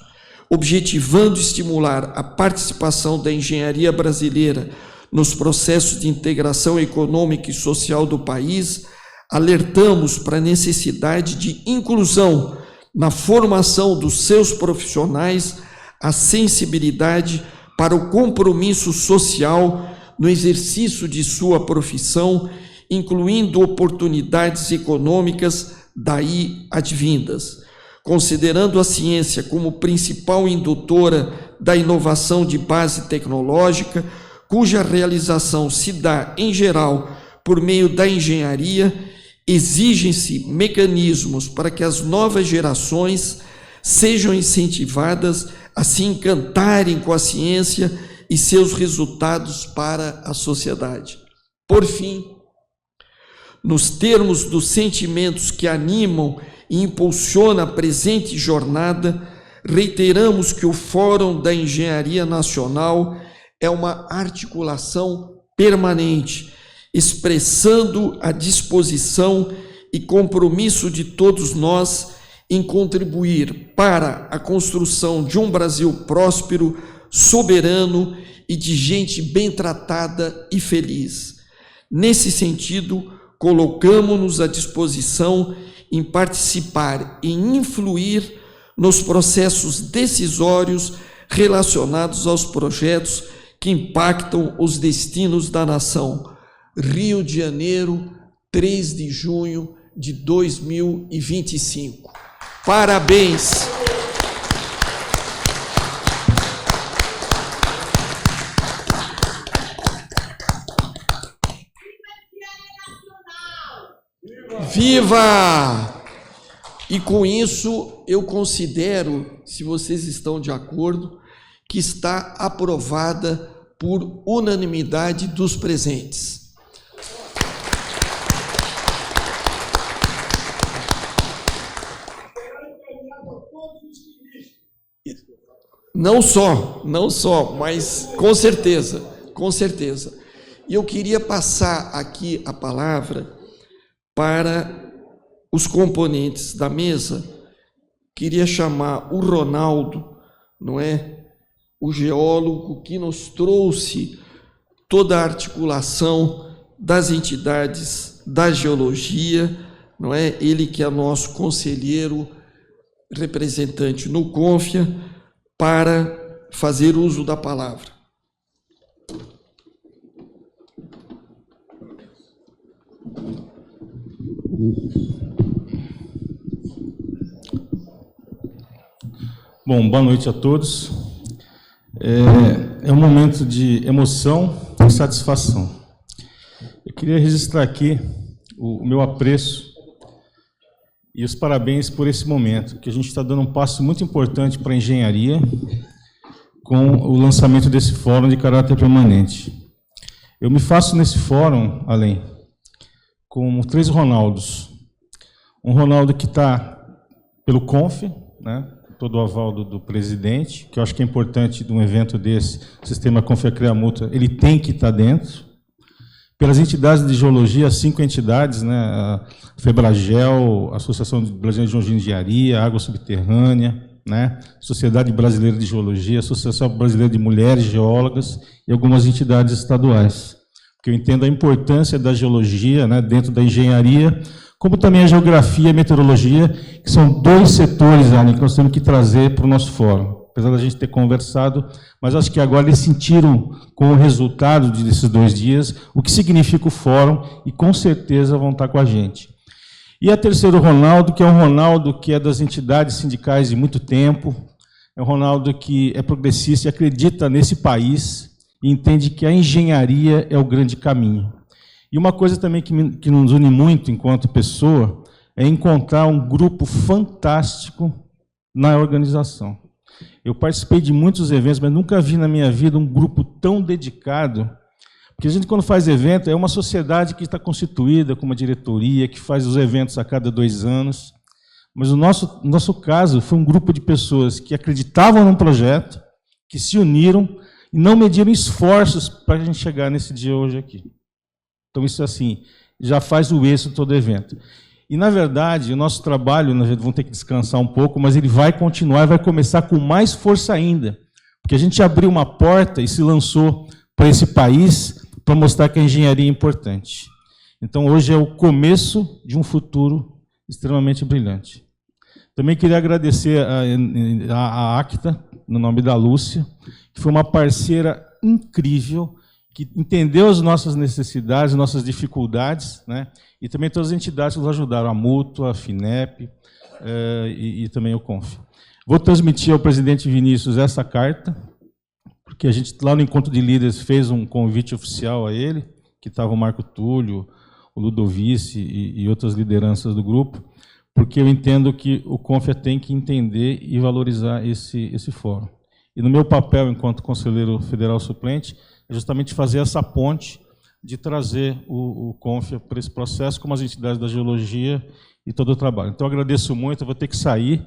Objetivando estimular a participação da engenharia brasileira nos processos de integração econômica e social do país, alertamos para a necessidade de inclusão na formação dos seus profissionais, a sensibilidade para o compromisso social no exercício de sua profissão, incluindo oportunidades econômicas daí advindas. Considerando a ciência como principal indutora da inovação de base tecnológica, cuja realização se dá, em geral, por meio da engenharia, exigem-se mecanismos para que as novas gerações sejam incentivadas a se encantarem com a ciência e seus resultados para a sociedade. Por fim, nos termos dos sentimentos que animam e impulsionam a presente jornada, reiteramos que o Fórum da Engenharia Nacional é uma articulação permanente, expressando a disposição e compromisso de todos nós em contribuir para a construção de um Brasil próspero, soberano e de gente bem tratada e feliz. Nesse sentido, colocamos-nos à disposição em participar e influir nos processos decisórios relacionados aos projetos que impactam os destinos da nação. Rio de Janeiro, 3 de junho de 2025. Parabéns! Viva! E com isso eu considero, se vocês estão de acordo, que está aprovada por unanimidade dos presentes. Não só, mas com certeza. E eu queria passar aqui a palavra para os componentes da mesa. Queria chamar o Ronaldo, não é? O geólogo que nos trouxe toda a articulação das entidades da geologia, não é? Ele que é nosso conselheiro representante no Confia, para fazer uso da palavra. Bom, boa noite a todos. É um momento de emoção e satisfação. Eu queria registrar aqui o meu apreço e os parabéns por esse momento, que a gente está dando um passo muito importante para a engenharia com o lançamento desse fórum de caráter permanente. Eu me faço nesse fórum, além, com 3 Ronaldos. Um Ronaldo que está pelo Confia, né, todo o aval do presidente, que eu acho que é importante de um evento desse, o sistema Confia CREA Mútua, ele tem que estar dentro. Pelas entidades de geologia, as 5 entidades, né, a Febragel, a Associação Brasileira de Engenharia, Água Subterrânea, né, Sociedade Brasileira de Geologia, Associação Brasileira de Mulheres Geólogas e algumas entidades estaduais. Porque eu entendo a importância da geologia, né, dentro da engenharia como também a geografia e a meteorologia, que são dois setores, Arlen, que nós temos que trazer para o nosso fórum. Apesar da gente ter conversado, mas acho que agora eles sentiram, com o resultado desses 2 dias, o que significa o fórum, e com certeza vão estar com a gente. E a terceiro Ronaldo, que é um Ronaldo que é das entidades sindicais de muito tempo, é um Ronaldo que é progressista e acredita nesse país, e entende que a engenharia é o grande caminho. E uma coisa também que nos une muito enquanto pessoa, é encontrar um grupo fantástico na organização. Eu participei de muitos eventos, mas nunca vi na minha vida um grupo tão dedicado, porque a gente, quando faz evento, é uma sociedade que está constituída com uma diretoria, que faz os eventos a cada 2 anos, mas no nosso caso, foi um grupo de pessoas que acreditavam num projeto, que se uniram e não mediram esforços para a gente chegar nesse dia hoje aqui. Então, isso, assim, já faz o êxito de todo evento. E, na verdade, o nosso trabalho, nós vamos ter que descansar um pouco, mas ele vai continuar e vai começar com mais força ainda. Porque a gente abriu uma porta e se lançou para esse país para mostrar que a engenharia é importante. Então, hoje é o começo de um futuro extremamente brilhante. Também queria agradecer a ACTA, no nome da Lúcia, que foi uma parceira incrível, que entendeu as nossas necessidades, nossas dificuldades, né? E também todas as entidades que nos ajudaram, a Mútua, a FINEP e também o CONF. Vou transmitir ao presidente Vinícius essa carta, porque a gente, lá no Encontro de Líderes, fez um convite oficial a ele, que estava o Marco Túlio, o Ludovice e outras lideranças do grupo, porque eu entendo que o CONF tem que entender e valorizar esse fórum. E no meu papel, enquanto conselheiro federal suplente, é justamente fazer essa ponte de trazer o CONF para esse processo, como as entidades da geologia e todo o trabalho. Então, eu agradeço muito, eu vou ter que sair,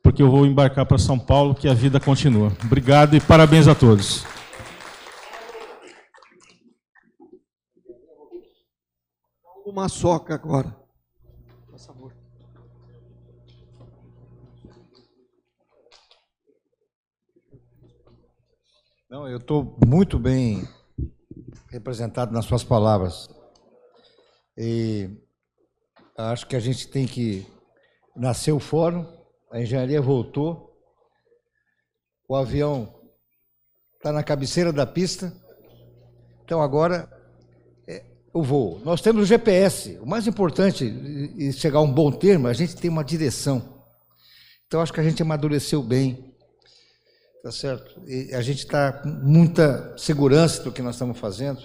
porque eu vou embarcar para São Paulo, que a vida continua. Obrigado e parabéns a todos. Uma soca agora. Por favor. Não, eu estou muito bem representado nas suas palavras. E acho que a gente tem que... Nasceu o fórum, a engenharia voltou, o avião está na cabeceira da pista, então agora o voo. Nós temos o GPS, o mais importante, e chegar a um bom termo, a gente tem uma direção. Então acho que a gente amadureceu bem, tá certo? E a gente está com muita segurança do que nós estamos fazendo.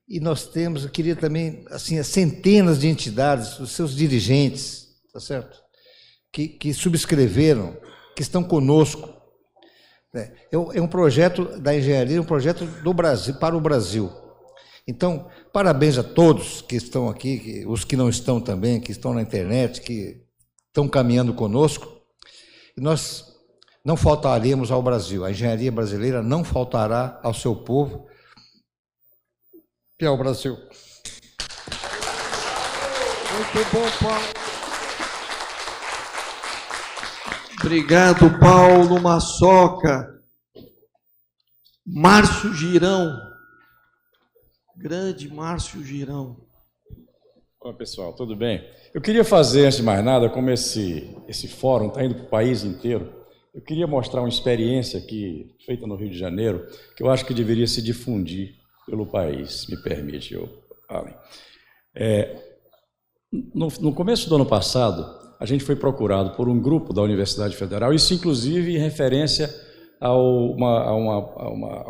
E nós temos, eu queria também, assim, centenas de entidades, os seus dirigentes, tá certo? Que subscreveram, que estão conosco. É um projeto da engenharia, um projeto do Brasil, para o Brasil. Então, parabéns a todos que estão aqui, os que não estão também, que estão na internet, que estão caminhando conosco. E nós não faltaremos ao Brasil. A engenharia brasileira não faltará ao seu povo, que é o Brasil. Muito bom, Paulo. Obrigado, Paulo Massoca. Márcio Girão. Grande Márcio Girão. Olá, pessoal, tudo bem? Eu queria fazer, antes de mais nada, como esse fórum está indo para o país inteiro, eu queria mostrar uma experiência aqui, feita no Rio de Janeiro, que eu acho que deveria se difundir pelo país, me permite, Arlen. No começo do ano passado, a gente foi procurado por um grupo da Universidade Federal, isso inclusive em referência ao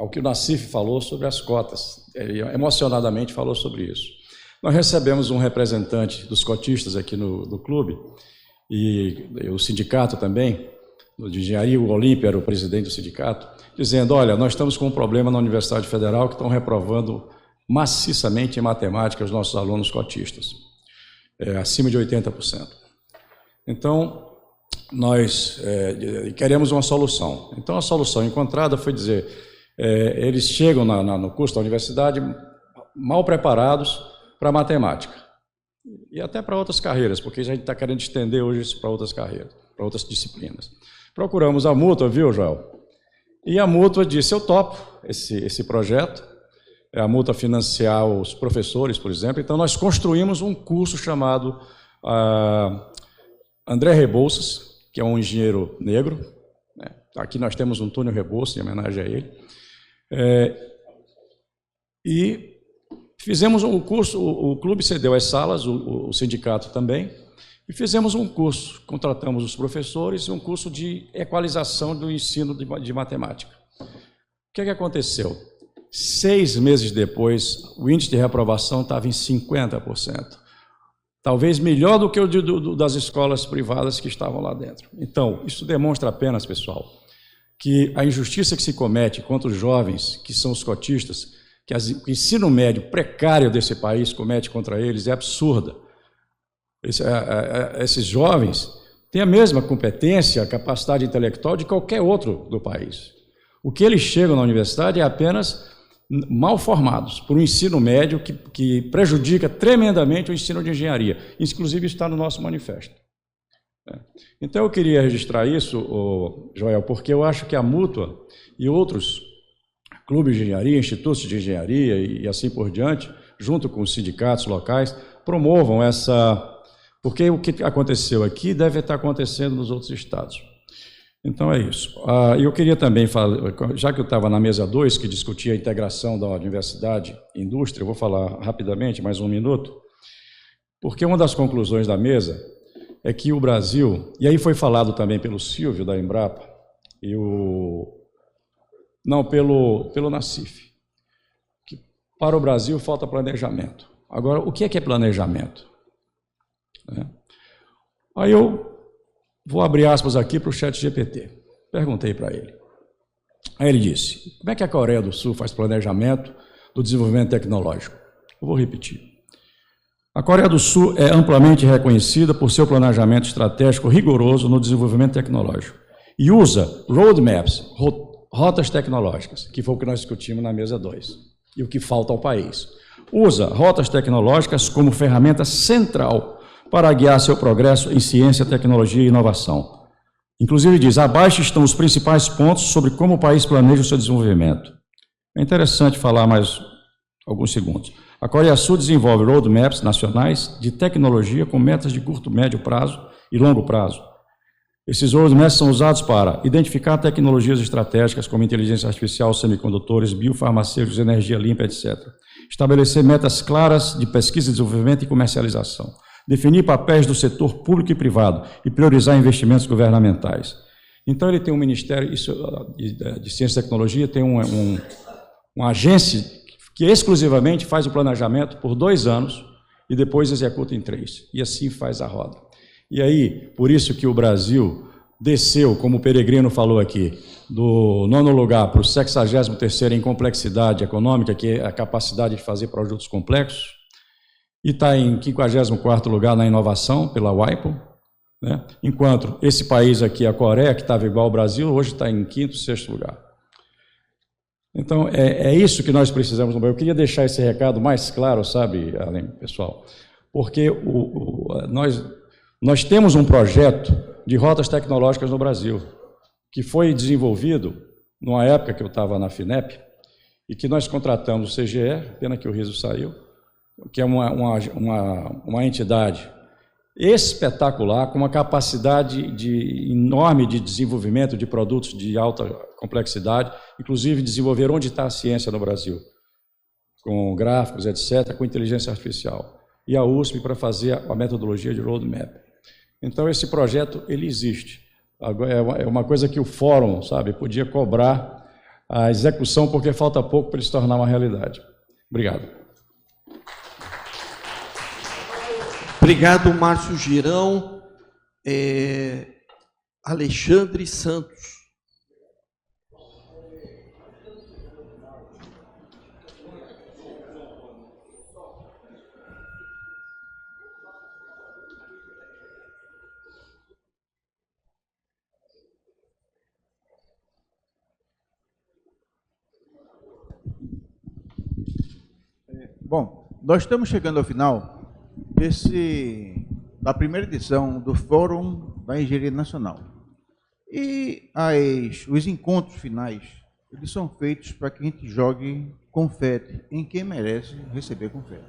que o Nassif falou sobre as cotas, ele emocionadamente falou sobre isso. Nós recebemos um representante dos cotistas aqui no clube, e o sindicato também, de engenharia, o Olímpio era o presidente do sindicato, dizendo, olha, nós estamos com um problema na Universidade Federal que estão reprovando maciçamente em matemática os nossos alunos cotistas, acima de 80%. Então, nós queremos uma solução. Então, a solução encontrada foi dizer, eles chegam no curso da universidade mal preparados para matemática, e até para outras carreiras, porque a gente está querendo estender hoje isso para outras carreiras, para outras disciplinas. Procuramos a Mútua, viu, Joel? E a Mútua disse, eu topo esse projeto, a multa financiar os professores, por exemplo. Então, nós construímos um curso chamado André Rebouças, que é um engenheiro negro, né? Aqui nós temos um túnel Rebouças, em homenagem a ele. E fizemos um curso, o clube cedeu as salas, o sindicato também, e fizemos um curso, contratamos os professores, um curso de equalização do ensino de matemática. O que aconteceu? 6 meses depois, o índice de reprovação estava em 50%. Talvez melhor do que o das escolas privadas que estavam lá dentro. Então, isso demonstra apenas, pessoal, que a injustiça que se comete contra os jovens, que são os cotistas, que o ensino médio precário desse país comete contra eles, é absurda. Esses jovens têm a mesma competência, capacidade intelectual de qualquer outro do país. O que eles chegam na universidade é apenas mal formados por um ensino médio que prejudica tremendamente o ensino de engenharia. Inclusive, isso está no nosso manifesto. Então, eu queria registrar isso, Joel, porque eu acho que a Mútua e outros clubes de engenharia, institutos de engenharia e assim por diante, junto com os sindicatos locais, promovam essa... Porque o que aconteceu aqui deve estar acontecendo nos outros estados. Então, é isso. Eu queria também falar, já que eu estava na mesa 2, que discutia a integração da universidade e indústria, eu vou falar rapidamente, mais um minuto, porque uma das conclusões da mesa é que o Brasil, e aí foi falado também pelo Silvio, da Embrapa, e pelo Nassif, que para o Brasil falta planejamento. Agora, o que é planejamento? Aí eu vou abrir aspas aqui para o ChatGPT. Perguntei para ele. Aí ele disse, como é que a Coreia do Sul faz planejamento do desenvolvimento tecnológico? Eu vou repetir. A Coreia do Sul é amplamente reconhecida por seu planejamento estratégico rigoroso no desenvolvimento tecnológico e usa roadmaps, rotas tecnológicas, que foi o que nós discutimos na mesa 2, e o que falta ao país. Usa rotas tecnológicas como ferramenta central para guiar seu progresso em ciência, tecnologia e inovação. Inclusive diz, abaixo estão os principais pontos sobre como o país planeja o seu desenvolvimento. É interessante falar mais alguns segundos. A Coreia do Sul desenvolve roadmaps nacionais de tecnologia com metas de curto, médio prazo e longo prazo. Esses roadmaps são usados para identificar tecnologias estratégicas como inteligência artificial, semicondutores, biofarmacêuticos, energia limpa, etc. Estabelecer metas claras de pesquisa, desenvolvimento e comercialização. Definir papéis do setor público e privado e priorizar investimentos governamentais. Então, ele tem um Ministério de Ciência e Tecnologia, tem uma agência que exclusivamente faz o planejamento por 2 anos e depois executa em 3. E assim faz a roda. E aí, por isso que o Brasil desceu, como o Peregrino falou aqui, do 9º lugar para o 63º em complexidade econômica, que é a capacidade de fazer produtos complexos, e está em 54º lugar na inovação, pela WIPO, né? Enquanto esse país aqui, a Coreia, que estava igual ao Brasil, hoje está em 5º, 6º lugar. Então, é isso que nós precisamos no Brasil. Eu queria deixar esse recado mais claro, sabe, Além, pessoal, porque nós temos um projeto de rotas tecnológicas no Brasil, que foi desenvolvido numa época que eu estava na FINEP, e que nós contratamos o CGE, pena que o Riso saiu, que é uma entidade espetacular, com uma capacidade enorme de desenvolvimento de produtos de alta complexidade, inclusive desenvolver onde está a ciência no Brasil, com gráficos, etc., com inteligência artificial, e a USP para fazer a metodologia de roadmap. Então, esse projeto, ele existe. É uma coisa que o fórum, sabe, podia cobrar a execução, porque falta pouco para ele se tornar uma realidade. Obrigado. Obrigado, Márcio Girão. Alexandre Santos. Bom, nós estamos chegando ao final da primeira edição do Fórum da Engenharia Nacional. E os encontros finais eles são feitos para que a gente jogue confete em quem merece receber confete.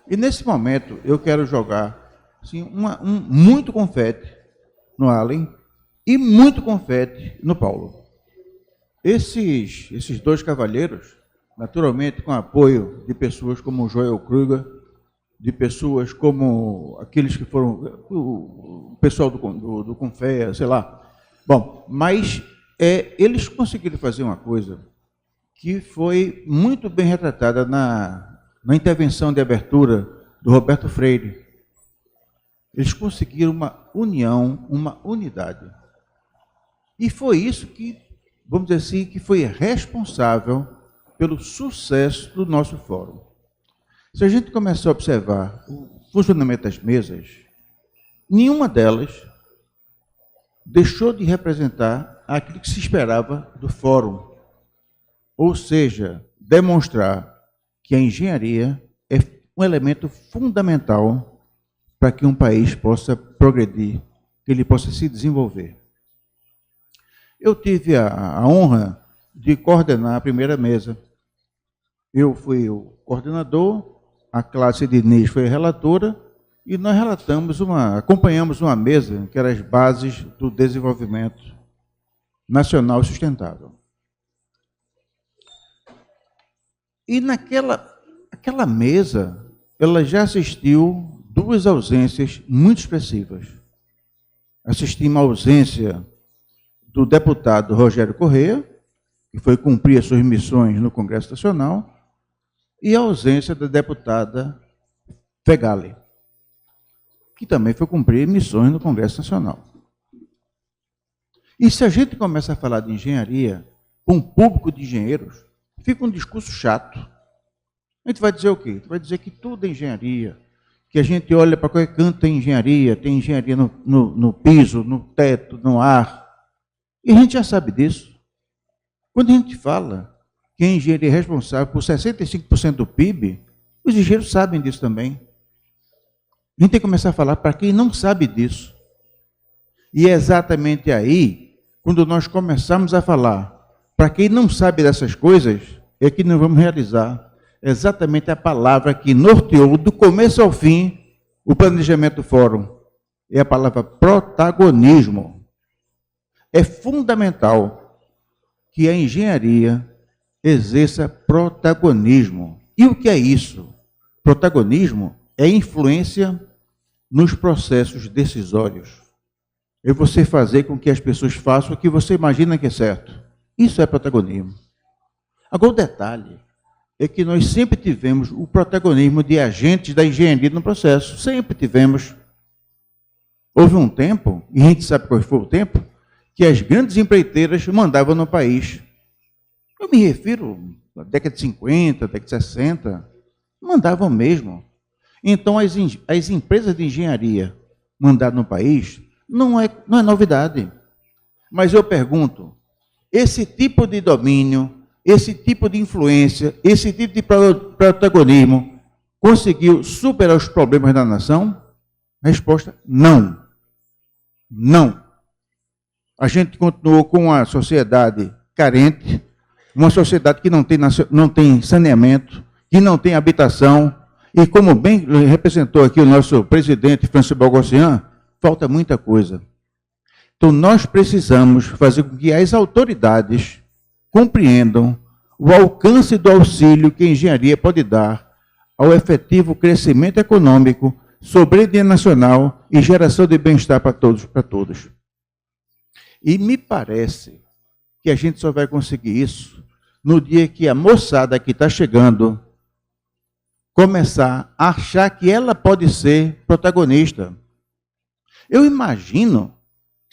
E nesse momento eu quero jogar assim, muito confete no Allen e muito confete no Paulo. Esses dois cavalheiros, naturalmente com apoio de pessoas como o Joel Kruger, de pessoas como aqueles que foram, o pessoal do Confea, sei lá. Bom, mas eles conseguiram fazer uma coisa que foi muito bem retratada na intervenção de abertura do Roberto Freire. Eles conseguiram uma união, uma unidade. E foi isso que, vamos dizer assim, que foi responsável pelo sucesso do nosso fórum. Se a gente começar a observar o funcionamento das mesas, nenhuma delas deixou de representar aquilo que se esperava do fórum, ou seja, demonstrar que a engenharia é um elemento fundamental para que um país possa progredir, que ele possa se desenvolver. Eu tive a honra de coordenar a primeira mesa. Eu fui o coordenador, a classe de Inês foi a relatora, e nós acompanhamos uma mesa que era as bases do desenvolvimento nacional sustentável. E aquela mesa, ela já assistiu duas ausências muito expressivas. Assistimos a ausência do deputado Rogério Corrêa, que foi cumprir as suas missões no Congresso Nacional, e a ausência da deputada Fegali, que também foi cumprir missões no Congresso Nacional. E se a gente começa a falar de engenharia com um público de engenheiros, fica um discurso chato. A gente vai dizer o quê? A gente vai dizer que tudo é engenharia, que a gente olha para qualquer canto tem engenharia no piso, no teto, no ar. E a gente já sabe disso. Quando a gente fala que a engenharia é responsável por 65% do PIB, os engenheiros sabem disso também. A gente tem que começar a falar para quem não sabe disso. E é exatamente aí, quando nós começamos a falar para quem não sabe dessas coisas, é que nós vamos realizar exatamente a palavra que norteou do começo ao fim o planejamento do fórum. É a palavra protagonismo. É fundamental que a engenharia exerça protagonismo. E o que é isso? Protagonismo é influência nos processos decisórios. É você fazer com que as pessoas façam o que você imagina que é certo. Isso é protagonismo. Agora, o detalhe é que nós sempre tivemos o protagonismo de agentes da engenharia no processo. Sempre tivemos. Houve um tempo, e a gente sabe qual foi o tempo, que as grandes empreiteiras mandavam no país. Eu me refiro à década de 50, década de 60, mandavam mesmo. Então, as empresas de engenharia mandar no país não é novidade. Mas eu pergunto, esse tipo de domínio, esse tipo de influência, esse tipo de protagonismo conseguiu superar os problemas da nação? A resposta, não. Não. A gente continuou com uma sociedade carente, uma sociedade que não tem saneamento, que não tem habitação, e como bem representou aqui o nosso presidente Francisco Balgossian, falta muita coisa. Então, nós precisamos fazer com que as autoridades compreendam o alcance do auxílio que a engenharia pode dar ao efetivo crescimento econômico, soberania nacional e geração de bem-estar para todos. E me parece que a gente só vai conseguir isso no dia que a moçada que está chegando começar a achar que ela pode ser protagonista. Eu imagino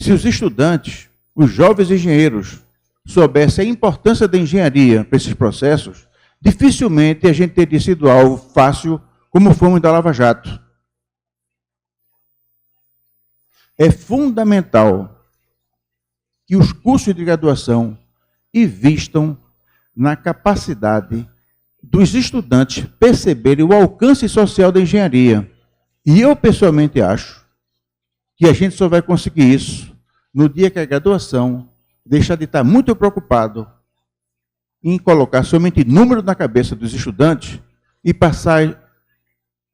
se os estudantes, os jovens engenheiros, soubessem a importância da engenharia para esses processos, dificilmente a gente teria sido alvo fácil como fomos da Lava Jato. É fundamental que os cursos de graduação invistam na capacidade dos estudantes perceberem o alcance social da engenharia. E eu, pessoalmente, acho que a gente só vai conseguir isso no dia que a graduação deixar de estar muito preocupado em colocar somente número na cabeça dos estudantes e passar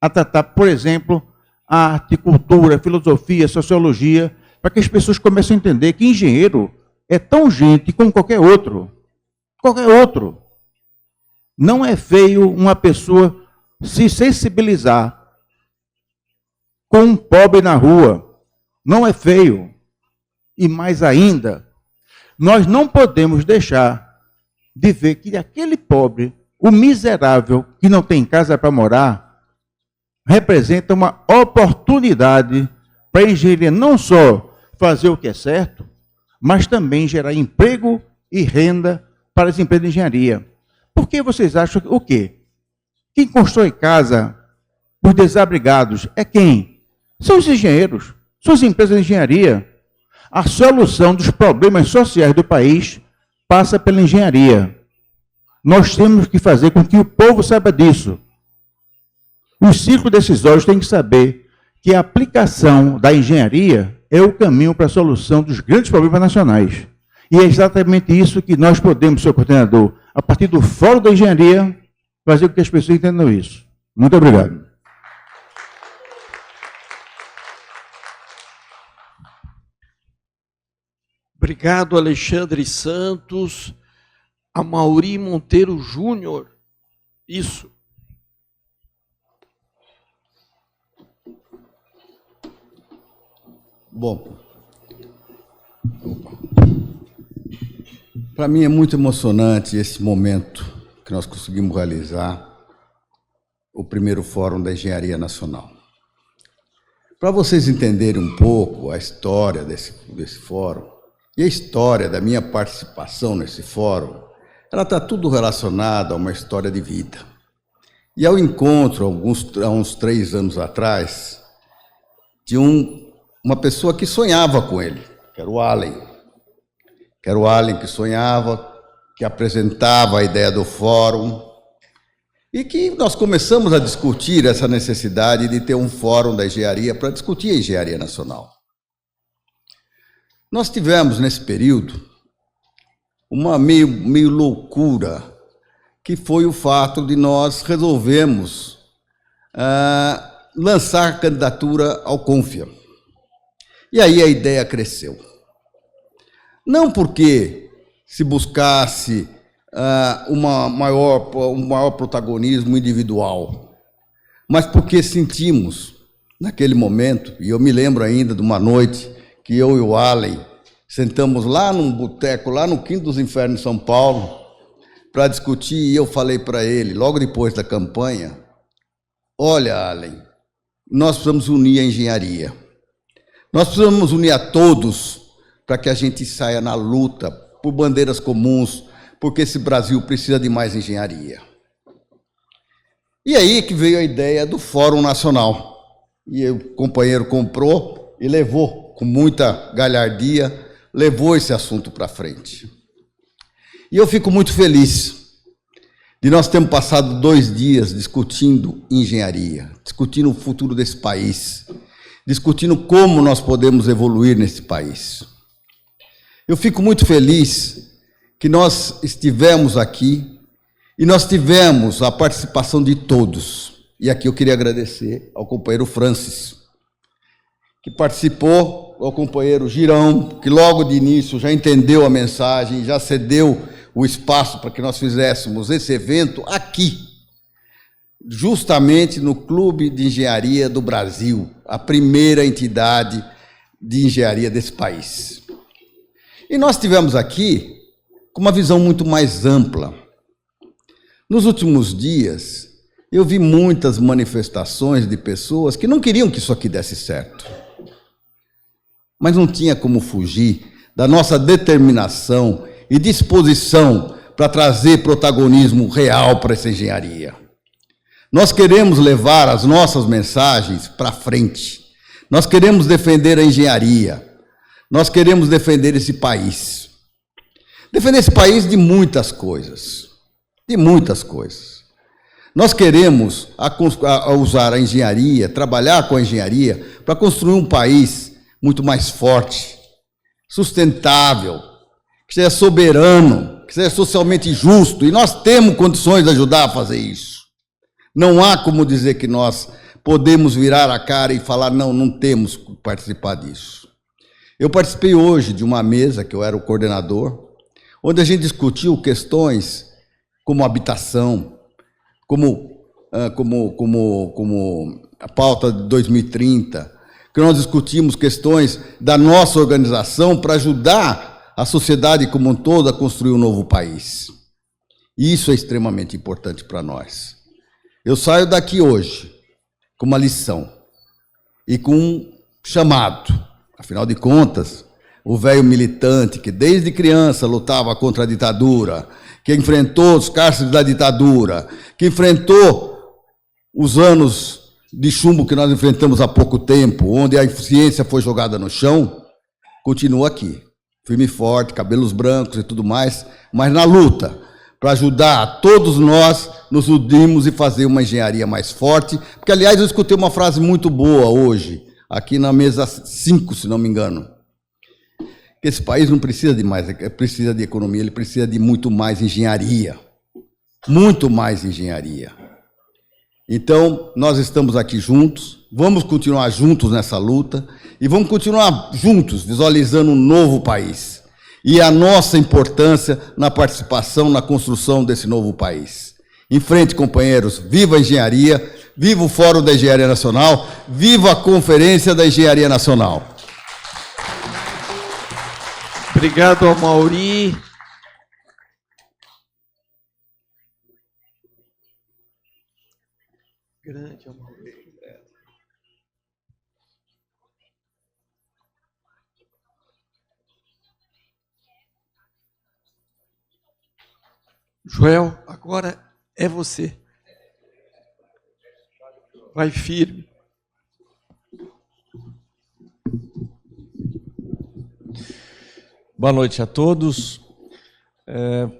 a tratar, por exemplo, arte, cultura, filosofia, sociologia, para que as pessoas comecem a entender que engenheiro é tão gente como qualquer outro. Qualquer outro. Não é feio uma pessoa se sensibilizar com um pobre na rua. Não é feio. E mais ainda, nós não podemos deixar de ver que aquele pobre, o miserável que não tem casa para morar, representa uma oportunidade para a engenharia não só fazer o que é certo, mas também gerar emprego e renda para as empresas de engenharia. Por que vocês acham o quê? Quem constrói casa para os desabrigados é quem? São os engenheiros, são as empresas de engenharia. A solução dos problemas sociais do país passa pela engenharia. Nós temos que fazer com que o povo saiba disso. Os ciclos decisórios têm que saber que a aplicação da engenharia é o caminho para a solução dos grandes problemas nacionais. E é exatamente isso que nós podemos, senhor coordenador, a partir do Fórum da Engenharia, fazer com que as pessoas entendam isso. Muito obrigado. Obrigado, Alexandre Santos. Amaury Monteiro Júnior. Isso. Bom, para mim é muito emocionante esse momento que nós conseguimos realizar o primeiro Fórum da Engenharia Nacional. Para vocês entenderem um pouco a história desse fórum e a história da minha participação nesse fórum, ela está tudo relacionada a uma história de vida. E ao encontro, há uns 3 anos atrás, de uma pessoa que sonhava com ele, que era o Allen. Que era o Allen que sonhava, que apresentava a ideia do fórum, e que nós começamos a discutir essa necessidade de ter um fórum da engenharia para discutir a engenharia nacional. Nós tivemos, nesse período, uma meio loucura, que foi o fato de nós resolvermos lançar candidatura ao CONFIA. E aí a ideia cresceu. Não porque se buscasse um maior protagonismo individual, mas porque sentimos, naquele momento, e eu me lembro ainda de uma noite que eu e o Allen sentamos lá num boteco, lá no Quinto dos Infernos, em São Paulo, para discutir, e eu falei para ele, logo depois da campanha, olha, Allen, nós precisamos unir a engenharia. Nós precisamos unir a todos para que a gente saia na luta por bandeiras comuns, porque esse Brasil precisa de mais engenharia. E aí que veio a ideia do Fórum Nacional. E o companheiro comprou e levou, com muita galhardia, levou esse assunto para frente. E eu fico muito feliz de nós termos passado 2 dias discutindo engenharia, discutindo o futuro desse país, discutindo como nós podemos evoluir nesse país. Eu fico muito feliz que nós estivemos aqui e nós tivemos a participação de todos. E aqui eu queria agradecer ao companheiro Francis, que participou, ao companheiro Girão, que logo de início já entendeu a mensagem, já cedeu o espaço para que nós fizéssemos esse evento aqui, justamente no Clube de Engenharia do Brasil, a primeira entidade de engenharia desse país. E nós tivemos aqui com uma visão muito mais ampla. Nos últimos dias, eu vi muitas manifestações de pessoas que não queriam que isso aqui desse certo. Mas não tinha como fugir da nossa determinação e disposição para trazer protagonismo real para essa engenharia. Nós queremos levar as nossas mensagens para frente. Nós queremos defender a engenharia. Nós queremos defender esse país. Defender esse país de muitas coisas. De muitas coisas. Nós queremos usar a engenharia, trabalhar com a engenharia, para construir um país muito mais forte, sustentável, que seja soberano, que seja socialmente justo, e nós temos condições de ajudar a fazer isso. Não há como dizer que nós podemos virar a cara e falar, não temos que participar disso. Eu participei hoje de uma mesa, que eu era o coordenador, onde a gente discutiu questões como habitação, como a pauta de 2030, que nós discutimos questões da nossa organização para ajudar a sociedade como um todo a construir um novo país. E isso é extremamente importante para nós. Eu saio daqui hoje com uma lição e com um chamado. Afinal de contas, o velho militante que desde criança lutava contra a ditadura, que enfrentou os cárceres da ditadura, que enfrentou os anos de chumbo que nós enfrentamos há pouco tempo, onde a ciência foi jogada no chão, continua aqui, firme e forte, cabelos brancos e tudo mais, mas na luta, para ajudar a todos nós nos unirmos e fazer uma engenharia mais forte, porque, aliás, eu escutei uma frase muito boa hoje, aqui na mesa 5, se não me engano, que esse país não precisa de mais, precisa de economia, ele precisa de muito mais engenharia, muito mais engenharia. Então, nós estamos aqui juntos, vamos continuar juntos nessa luta e vamos continuar juntos visualizando um novo país e a nossa importância na participação, na construção desse novo país. Em frente, companheiros, viva a engenharia, viva o Fórum da Engenharia Nacional, viva a Conferência da Engenharia Nacional. Obrigado, Amaury. Grande Amaury. Joel, agora é você. Vai firme. Boa noite a todos.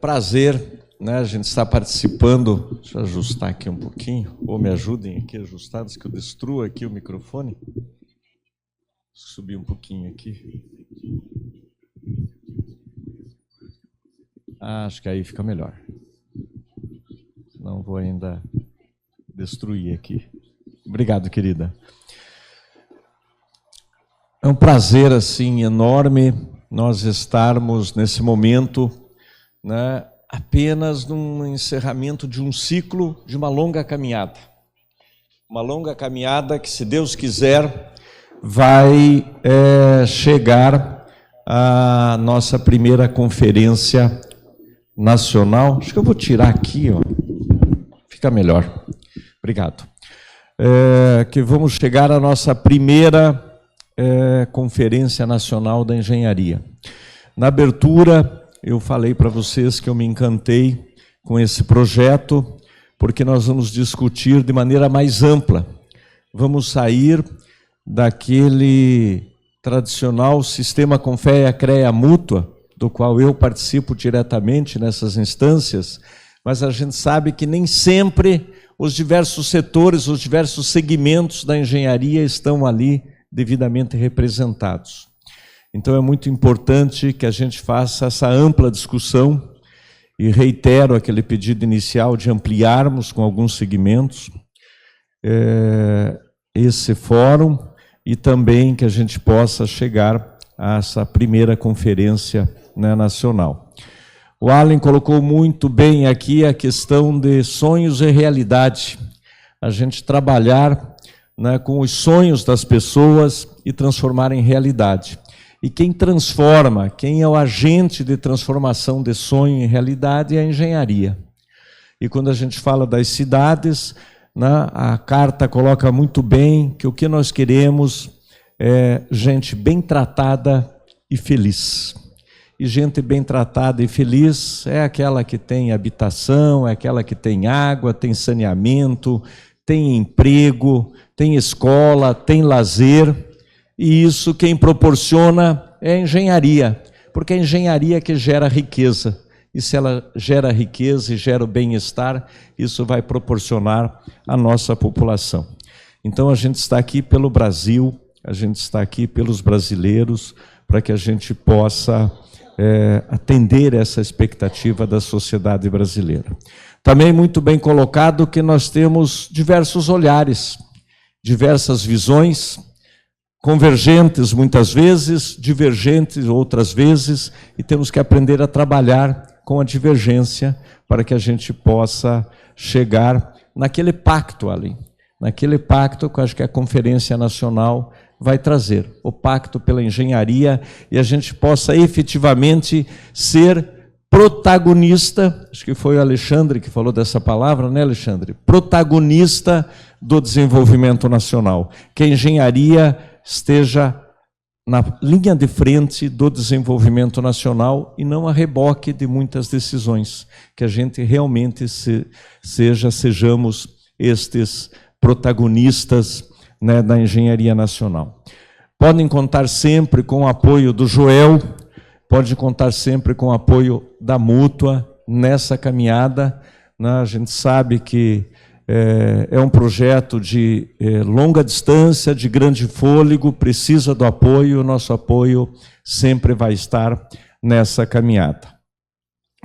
Prazer, né? A gente está participando. Deixa eu ajustar aqui um pouquinho. Ou me ajudem aqui ajustados, que eu destruo aqui o microfone. Subir um pouquinho aqui. Acho que aí fica melhor. Não vou ainda destruir aqui. Obrigado, querida. É um prazer assim enorme nós estarmos nesse momento, né, apenas num encerramento de um ciclo, de uma longa caminhada. Uma longa caminhada que, se Deus quiser, vai chegar à nossa primeira conferência nacional. Acho que eu vou tirar aqui, ó. Fica melhor. Obrigado. Que vamos chegar à nossa primeira Conferência Nacional da Engenharia. Na abertura, eu falei para vocês que eu me encantei com esse projeto, porque nós vamos discutir de maneira mais ampla. Vamos sair daquele tradicional sistema Confea-CREA mútua, do qual eu participo diretamente nessas instâncias, mas a gente sabe que nem sempre os diversos setores, os diversos segmentos da engenharia estão ali devidamente representados. Então é muito importante que a gente faça essa ampla discussão e reitero aquele pedido inicial de ampliarmos com alguns segmentos esse fórum e também que a gente possa chegar a essa primeira conferência, né, nacional. O Alan colocou muito bem aqui a questão de sonhos e realidade. A gente trabalhar, né, com os sonhos das pessoas e transformar em realidade. E quem transforma, quem é o agente de transformação de sonho em realidade é a engenharia. E quando a gente fala das cidades, né, a carta coloca muito bem que o que nós queremos é gente bem tratada e feliz. E gente bem tratada e feliz é aquela que tem habitação, é aquela que tem água, tem saneamento, tem emprego, tem escola, tem lazer, e isso quem proporciona é a engenharia, porque é a engenharia que gera riqueza, e se ela gera riqueza e gera o bem-estar, isso vai proporcionar à nossa população. Então a gente está aqui pelo Brasil, a gente está aqui pelos brasileiros, para que a gente possa atender essa expectativa da sociedade brasileira. Também muito bem colocado que nós temos diversos olhares, diversas visões, convergentes muitas vezes, divergentes outras vezes, e temos que aprender a trabalhar com a divergência para que a gente possa chegar naquele pacto ali, naquele pacto que eu acho que a Conferência Nacional vai trazer, o pacto pela engenharia, e a gente possa efetivamente ser protagonista, acho que foi o Alexandre que falou dessa palavra, né, Alexandre? Protagonista do desenvolvimento nacional, que a engenharia esteja na linha de frente do desenvolvimento nacional e não a reboque de muitas decisões, que a gente realmente sejamos estes protagonistas, né, da engenharia nacional. Podem contar sempre com o apoio do Joel, podem contar sempre com o apoio da Mútua nessa caminhada, né? A gente sabe que é um projeto de longa distância, de grande fôlego, precisa do apoio, o nosso apoio sempre vai estar nessa caminhada.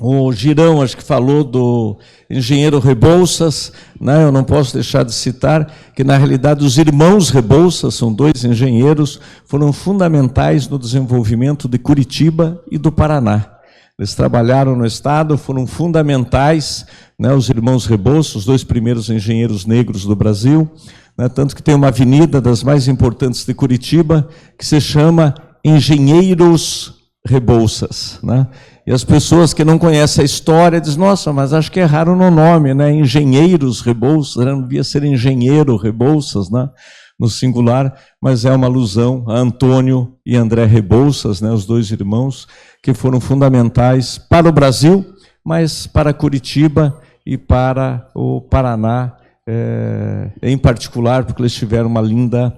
O Girão, acho que falou do engenheiro Rebouças, né? Eu não posso deixar de citar que, na realidade, os irmãos Rebouças, são dois engenheiros, foram fundamentais no desenvolvimento de Curitiba e do Paraná. Eles trabalharam no Estado, foram fundamentais, né, os irmãos Rebouças, os dois primeiros engenheiros negros do Brasil, né, tanto que tem uma avenida das mais importantes de Curitiba, que se chama Engenheiros Rebouças, né? E as pessoas que não conhecem a história dizem, nossa, mas acho que erraram no nome, né? Engenheiros Rebouças, não devia ser engenheiro Rebouças, né? No singular, mas é uma alusão a Antônio e André Rebouças, né? Os dois irmãos que foram fundamentais para o Brasil, mas para Curitiba e para o Paraná, em particular, porque eles tiveram uma linda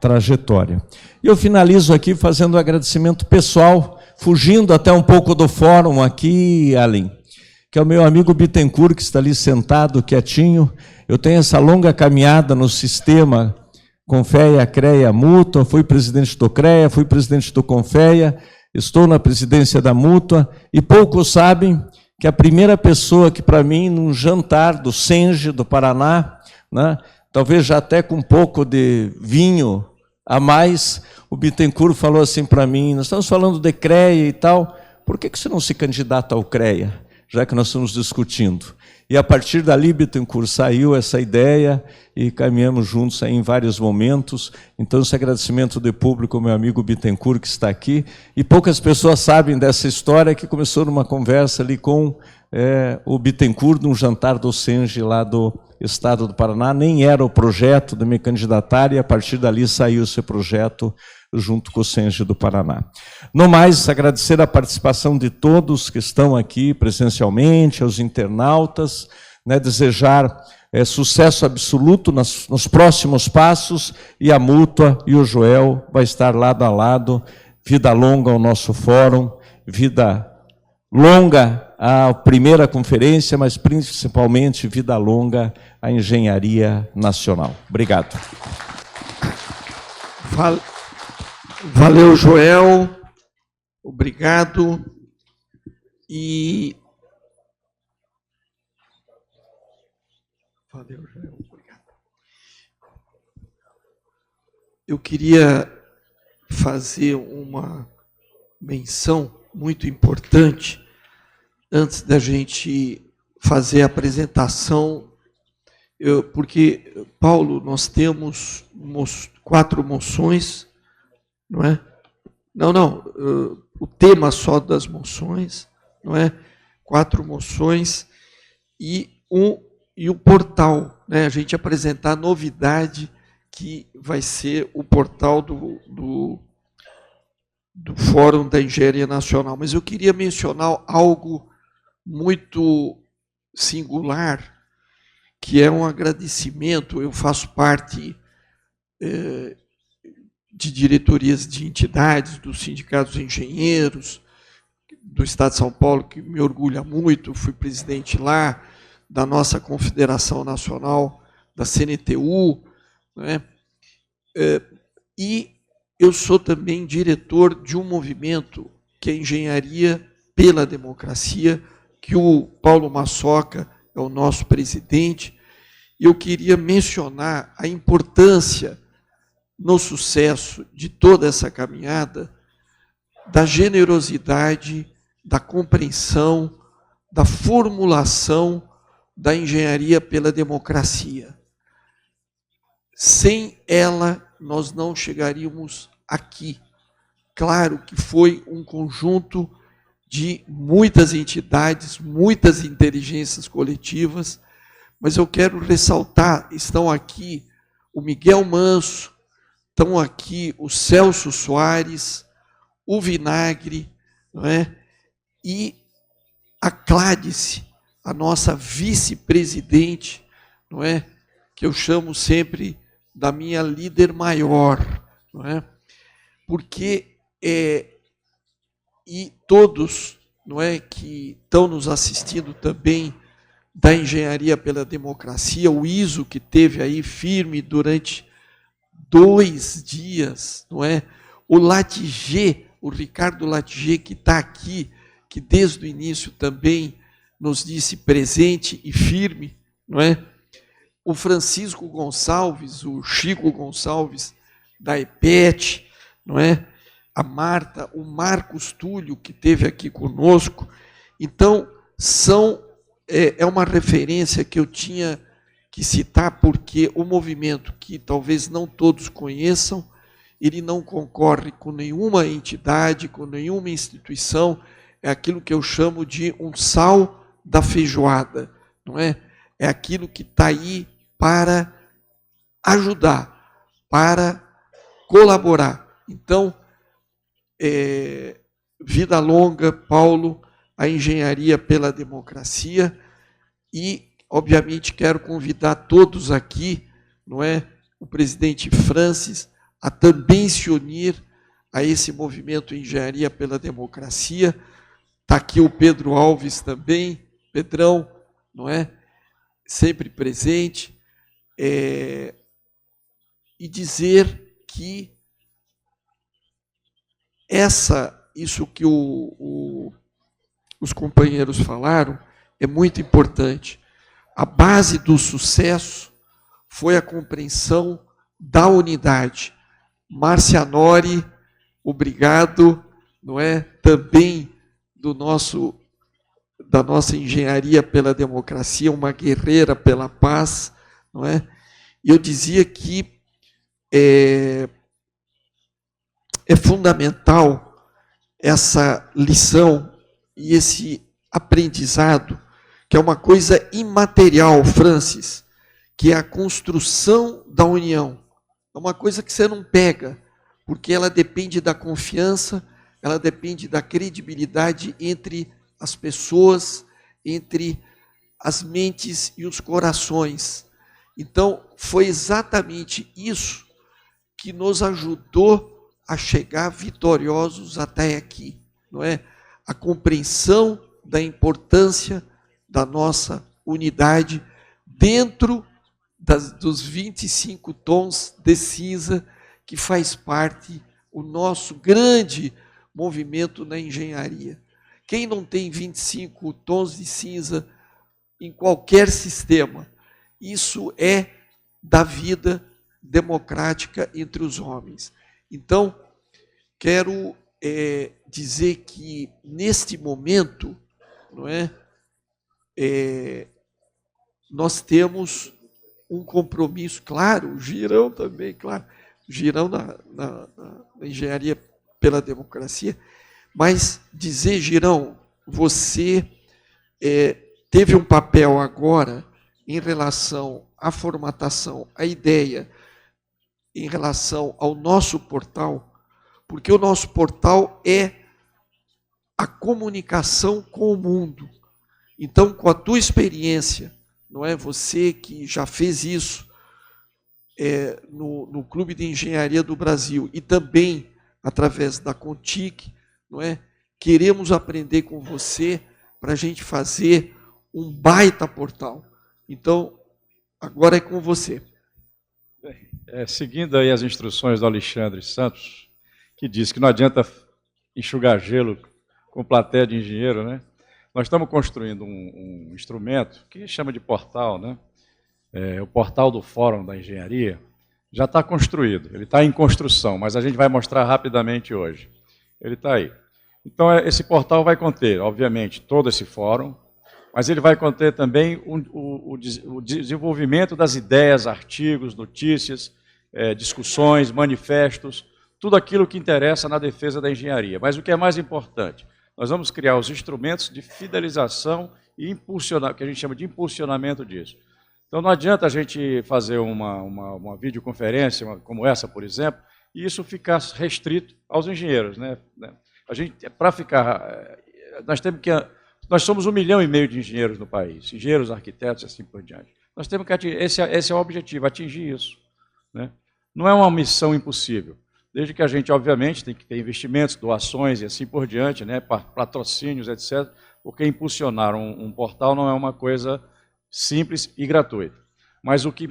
trajetória. E eu finalizo aqui fazendo um agradecimento pessoal, fugindo até um pouco do fórum aqui, Aline, que é o meu amigo Bittencourt, que está ali sentado, quietinho. Eu tenho essa longa caminhada no sistema Confeia, CREA, Mútua, fui presidente do CREA, fui presidente do Confeia, estou na presidência da Mútua, e poucos sabem que a primeira pessoa que, para mim, num jantar do Senge, do Paraná, né, talvez já até com um pouco de vinho a mais, o Bittencourt falou assim para mim, nós estamos falando de CREA e tal, por que você não se candidata ao CREA, já que nós estamos discutindo? E a partir dali, Bittencourt, saiu essa ideia e caminhamos juntos aí em vários momentos. Então, esse agradecimento de público ao meu amigo Bittencourt, que está aqui. E poucas pessoas sabem dessa história, que começou numa conversa ali com o Bittencourt, num jantar do Senge lá do Estado do Paraná. Nem era o projeto de me candidatar, e a partir dali saiu esse projeto junto com o Senge do Paraná. No mais, agradecer a participação de todos que estão aqui presencialmente, aos internautas, né, desejar sucesso absoluto nos próximos passos, e a Mútua e o Joel vai estar lado a lado. Vida longa ao nosso fórum, vida longa à primeira conferência, mas principalmente vida longa à engenharia nacional. Obrigado. Valeu, Joel. Obrigado. E valeu, Joel. Obrigado. Eu queria fazer uma menção muito importante antes da gente fazer a apresentação, porque, Paulo, nós temos 4 moções, não é? Não, o tema só das moções, não é? 4 moções e o portal, né? A gente apresentar a novidade que vai ser o portal do Fórum da Engenharia Nacional. Mas eu queria mencionar algo muito singular, que é um agradecimento. Eu faço parte de diretorias de entidades, dos sindicatos de engenheiros do Estado de São Paulo, que me orgulha muito. Fui presidente lá da nossa Confederação Nacional, da CNTU, né? E eu sou também diretor de um movimento que é a engenharia pela democracia, que o Paulo Massoca é o nosso presidente. Eu queria mencionar a importância no sucesso de toda essa caminhada da generosidade, da compreensão, da formulação da engenharia pela democracia. Sem ela, nós não chegaríamos aqui. Claro que foi um conjunto de muitas entidades, muitas inteligências coletivas, mas eu quero ressaltar, estão aqui o Miguel Manso, estão aqui o Celso Soares, o Vinagre, não é? E a Cládice, a nossa vice-presidente, não é? Que eu chamo sempre da minha líder maior, não é? Porque e todos, não é, que estão nos assistindo também da engenharia pela democracia, o ISO que teve aí firme durante 2 dias, não é? O Latiger, o Ricardo Latiger, que está aqui, que desde o início também nos disse presente e firme, não é? O Francisco Gonçalves, o Chico Gonçalves da EPET, não é? A Marta, o Marcos Túlio, que esteve aqui conosco. Então, é uma referência que eu tinha que citar, porque o movimento, que talvez não todos conheçam, ele não concorre com nenhuma entidade, com nenhuma instituição, é aquilo que eu chamo de um sal da feijoada, não é? É aquilo que está aí para ajudar, para colaborar. Então, vida longa, Paulo, a engenharia pela democracia, e, obviamente, quero convidar todos aqui, não é, o presidente Francis, a também se unir a esse movimento Engenharia pela Democracia. Está aqui o Pedro Alves também, Pedrão, não é, sempre presente, e dizer que isso que os companheiros falaram é muito importante. A base do sucesso foi a compreensão da unidade. Márcia Nori, obrigado, não é? Também da nossa engenharia pela democracia, uma guerreira pela paz, não é? E eu dizia que é fundamental essa lição e esse aprendizado, que é uma coisa imaterial, Francis, que é a construção da união. É uma coisa que você não pega, porque ela depende da confiança, ela depende da credibilidade entre as pessoas, entre as mentes e os corações. Então, foi exatamente isso que nos ajudou a chegar vitoriosos até aqui, não é? A compreensão da importância da nossa unidade dentro dos 25 tons de cinza que faz parte o nosso grande movimento na engenharia. Quem não tem 25 tons de cinza em qualquer sistema? Isso é da vida democrática entre os homens. Então, quero dizer que, neste momento, não é, nós temos um compromisso, claro, o Girão também, claro, o Girão na engenharia pela democracia, mas dizer, Girão, você teve um papel agora em relação à formatação, à ideia, em relação ao nosso portal, porque o nosso portal é a comunicação com o mundo. Então, com a tua experiência, não é, você que já fez isso no Clube de Engenharia do Brasil e também através da Contic, não é, queremos aprender com você para a gente fazer um baita portal. Então, agora é com você. Seguindo aí as instruções do Alexandre Santos, que diz que não adianta enxugar gelo com plateia de engenheiro, né? Nós estamos construindo um instrumento que chama de portal, né? O portal do Fórum da Engenharia já está construído, ele está em construção, mas a gente vai mostrar rapidamente hoje. Ele está aí. Então, esse portal vai conter, obviamente, todo esse fórum, mas ele vai conter também o desenvolvimento das ideias, artigos, notícias, discussões, manifestos, tudo aquilo que interessa na defesa da engenharia. Mas o que é mais importante, nós vamos criar os instrumentos de fidelização e impulsionar, que a gente chama de impulsionamento disso. Então, não adianta a gente fazer uma videoconferência como essa, por exemplo, e isso ficar restrito aos engenheiros, né? A gente, para ficar, nós somos 1,5 milhão de engenheiros no país, engenheiros, arquitetos e assim por diante. Nós temos que atingir, esse é o objetivo, atingir isso, né? Não é uma missão impossível, desde que a gente, obviamente, tem que ter investimentos, doações e assim por diante, né? Patrocínios, etc., porque impulsionar um portal não é uma coisa simples e gratuita. Mas o que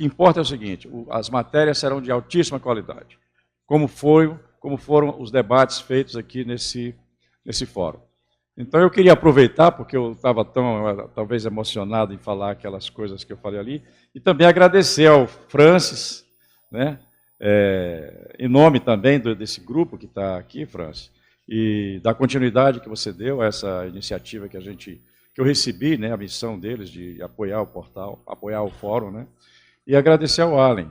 importa é o seguinte, as matérias serão de altíssima qualidade, como foram os debates feitos aqui nesse fórum. Então, eu queria aproveitar, porque eu estava talvez, emocionado em falar aquelas coisas que eu falei ali, e também agradecer ao Francis, né, em nome também desse grupo que está aqui, Francis, e da continuidade que você deu a essa iniciativa que eu recebi, né, a missão deles de apoiar o portal, apoiar o fórum, né, e agradecer ao Allen,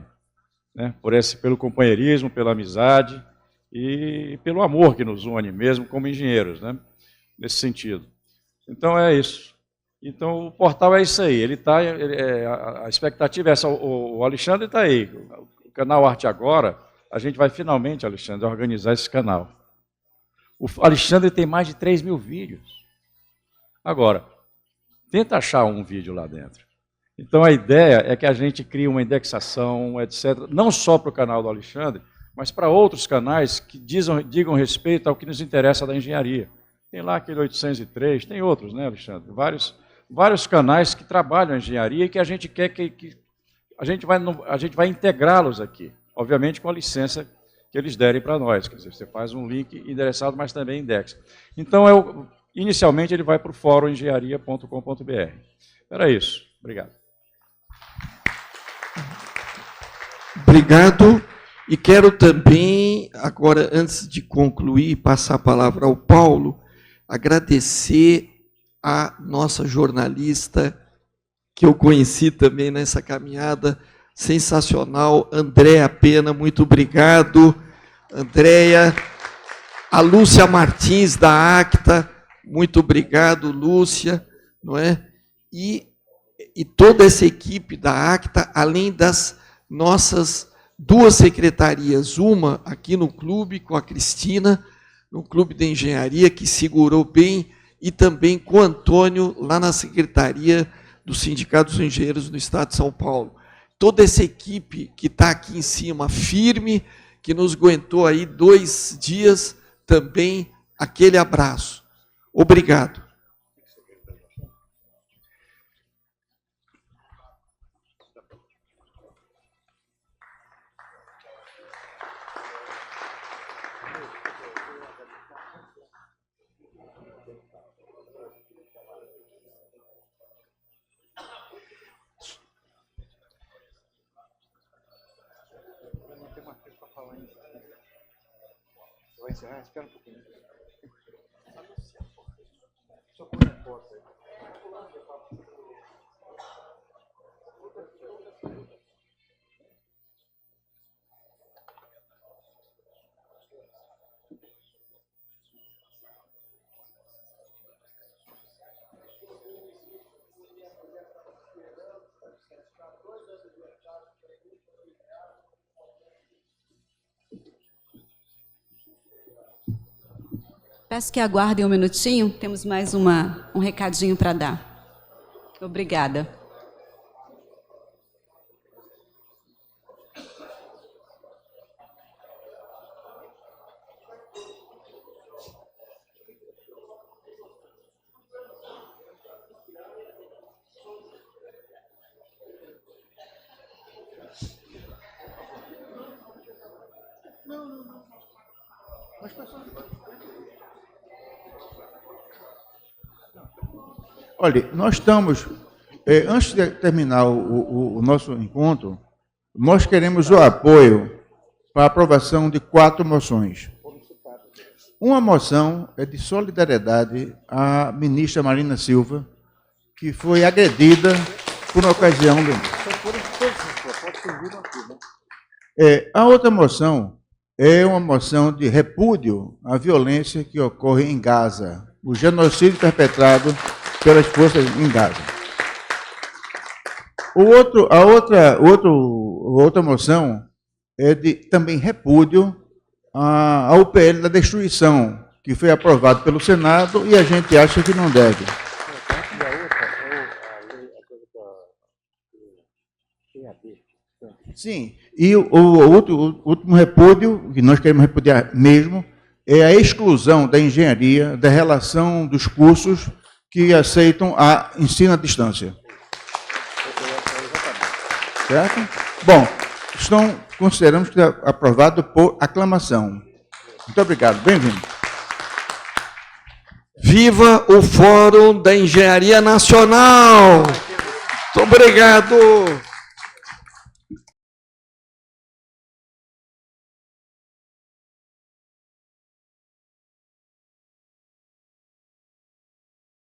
né, pelo companheirismo, pela amizade e pelo amor que nos une mesmo como engenheiros, né, nesse sentido. Então, é isso. Então, o portal é isso aí. Ele está, a expectativa é essa. O Alexandre está aí. O canal Arte Agora, a gente vai finalmente, Alexandre, organizar esse canal. O Alexandre tem mais de 3.000 vídeos. Agora, tenta achar um vídeo lá dentro. Então, a ideia é que a gente crie uma indexação, etc., não só para o canal do Alexandre, mas para outros canais que digam respeito ao que nos interessa da engenharia. Tem lá aquele 803, tem outros, né, Alexandre? Vários canais que trabalham a engenharia e que a gente quer que a gente vai integrá-los aqui, obviamente com a licença que eles derem para nós. Quer dizer, você faz um link endereçado, mas também indexa. Então, inicialmente, ele vai para o fórumengenharia.com.br. Era isso. Obrigado. Obrigado. E quero também, agora, antes de concluir, passar a palavra ao Paulo, agradecer a nossa jornalista, que eu conheci também nessa caminhada, sensacional, Andréa Pena, muito obrigado. Andréa, a Lúcia Martins, da Acta, muito obrigado, Lúcia, não é? E toda essa equipe da Acta, além das nossas 2 secretarias, uma aqui no clube, com a Cristina, no Clube de Engenharia, que segurou bem, e também com o Antônio, lá na Secretaria do Sindicato dos Engenheiros do Estado de São Paulo. Toda essa equipe que está aqui em cima, firme, que nos aguentou aí 2 dias, também aquele abraço. Obrigado. Vai encerrar? Espera um pouquinho. Peço que aguardem um minutinho, temos mais um recadinho para dar. Obrigada. Olha, nós estamos, antes de terminar o nosso encontro, nós queremos o apoio para a aprovação de 4 moções. Uma moção é de solidariedade à ministra Marina Silva, que foi agredida por ocasião do... A outra moção é uma moção de repúdio à violência que ocorre em Gaza, o genocídio perpetrado pelas forças em Gaza. A outra moção é de também repúdio ao PL da destruição, que foi aprovado pelo Senado e a gente acha que não deve. Sim, e o último repúdio, que nós queremos repudiar mesmo, é a exclusão da engenharia da relação dos cursos que aceitam a ensino à distância. Certo? Bom, consideramos que é aprovado por aclamação. Muito obrigado, bem-vindo. Viva o Fórum da Engenharia Nacional! Muito obrigado!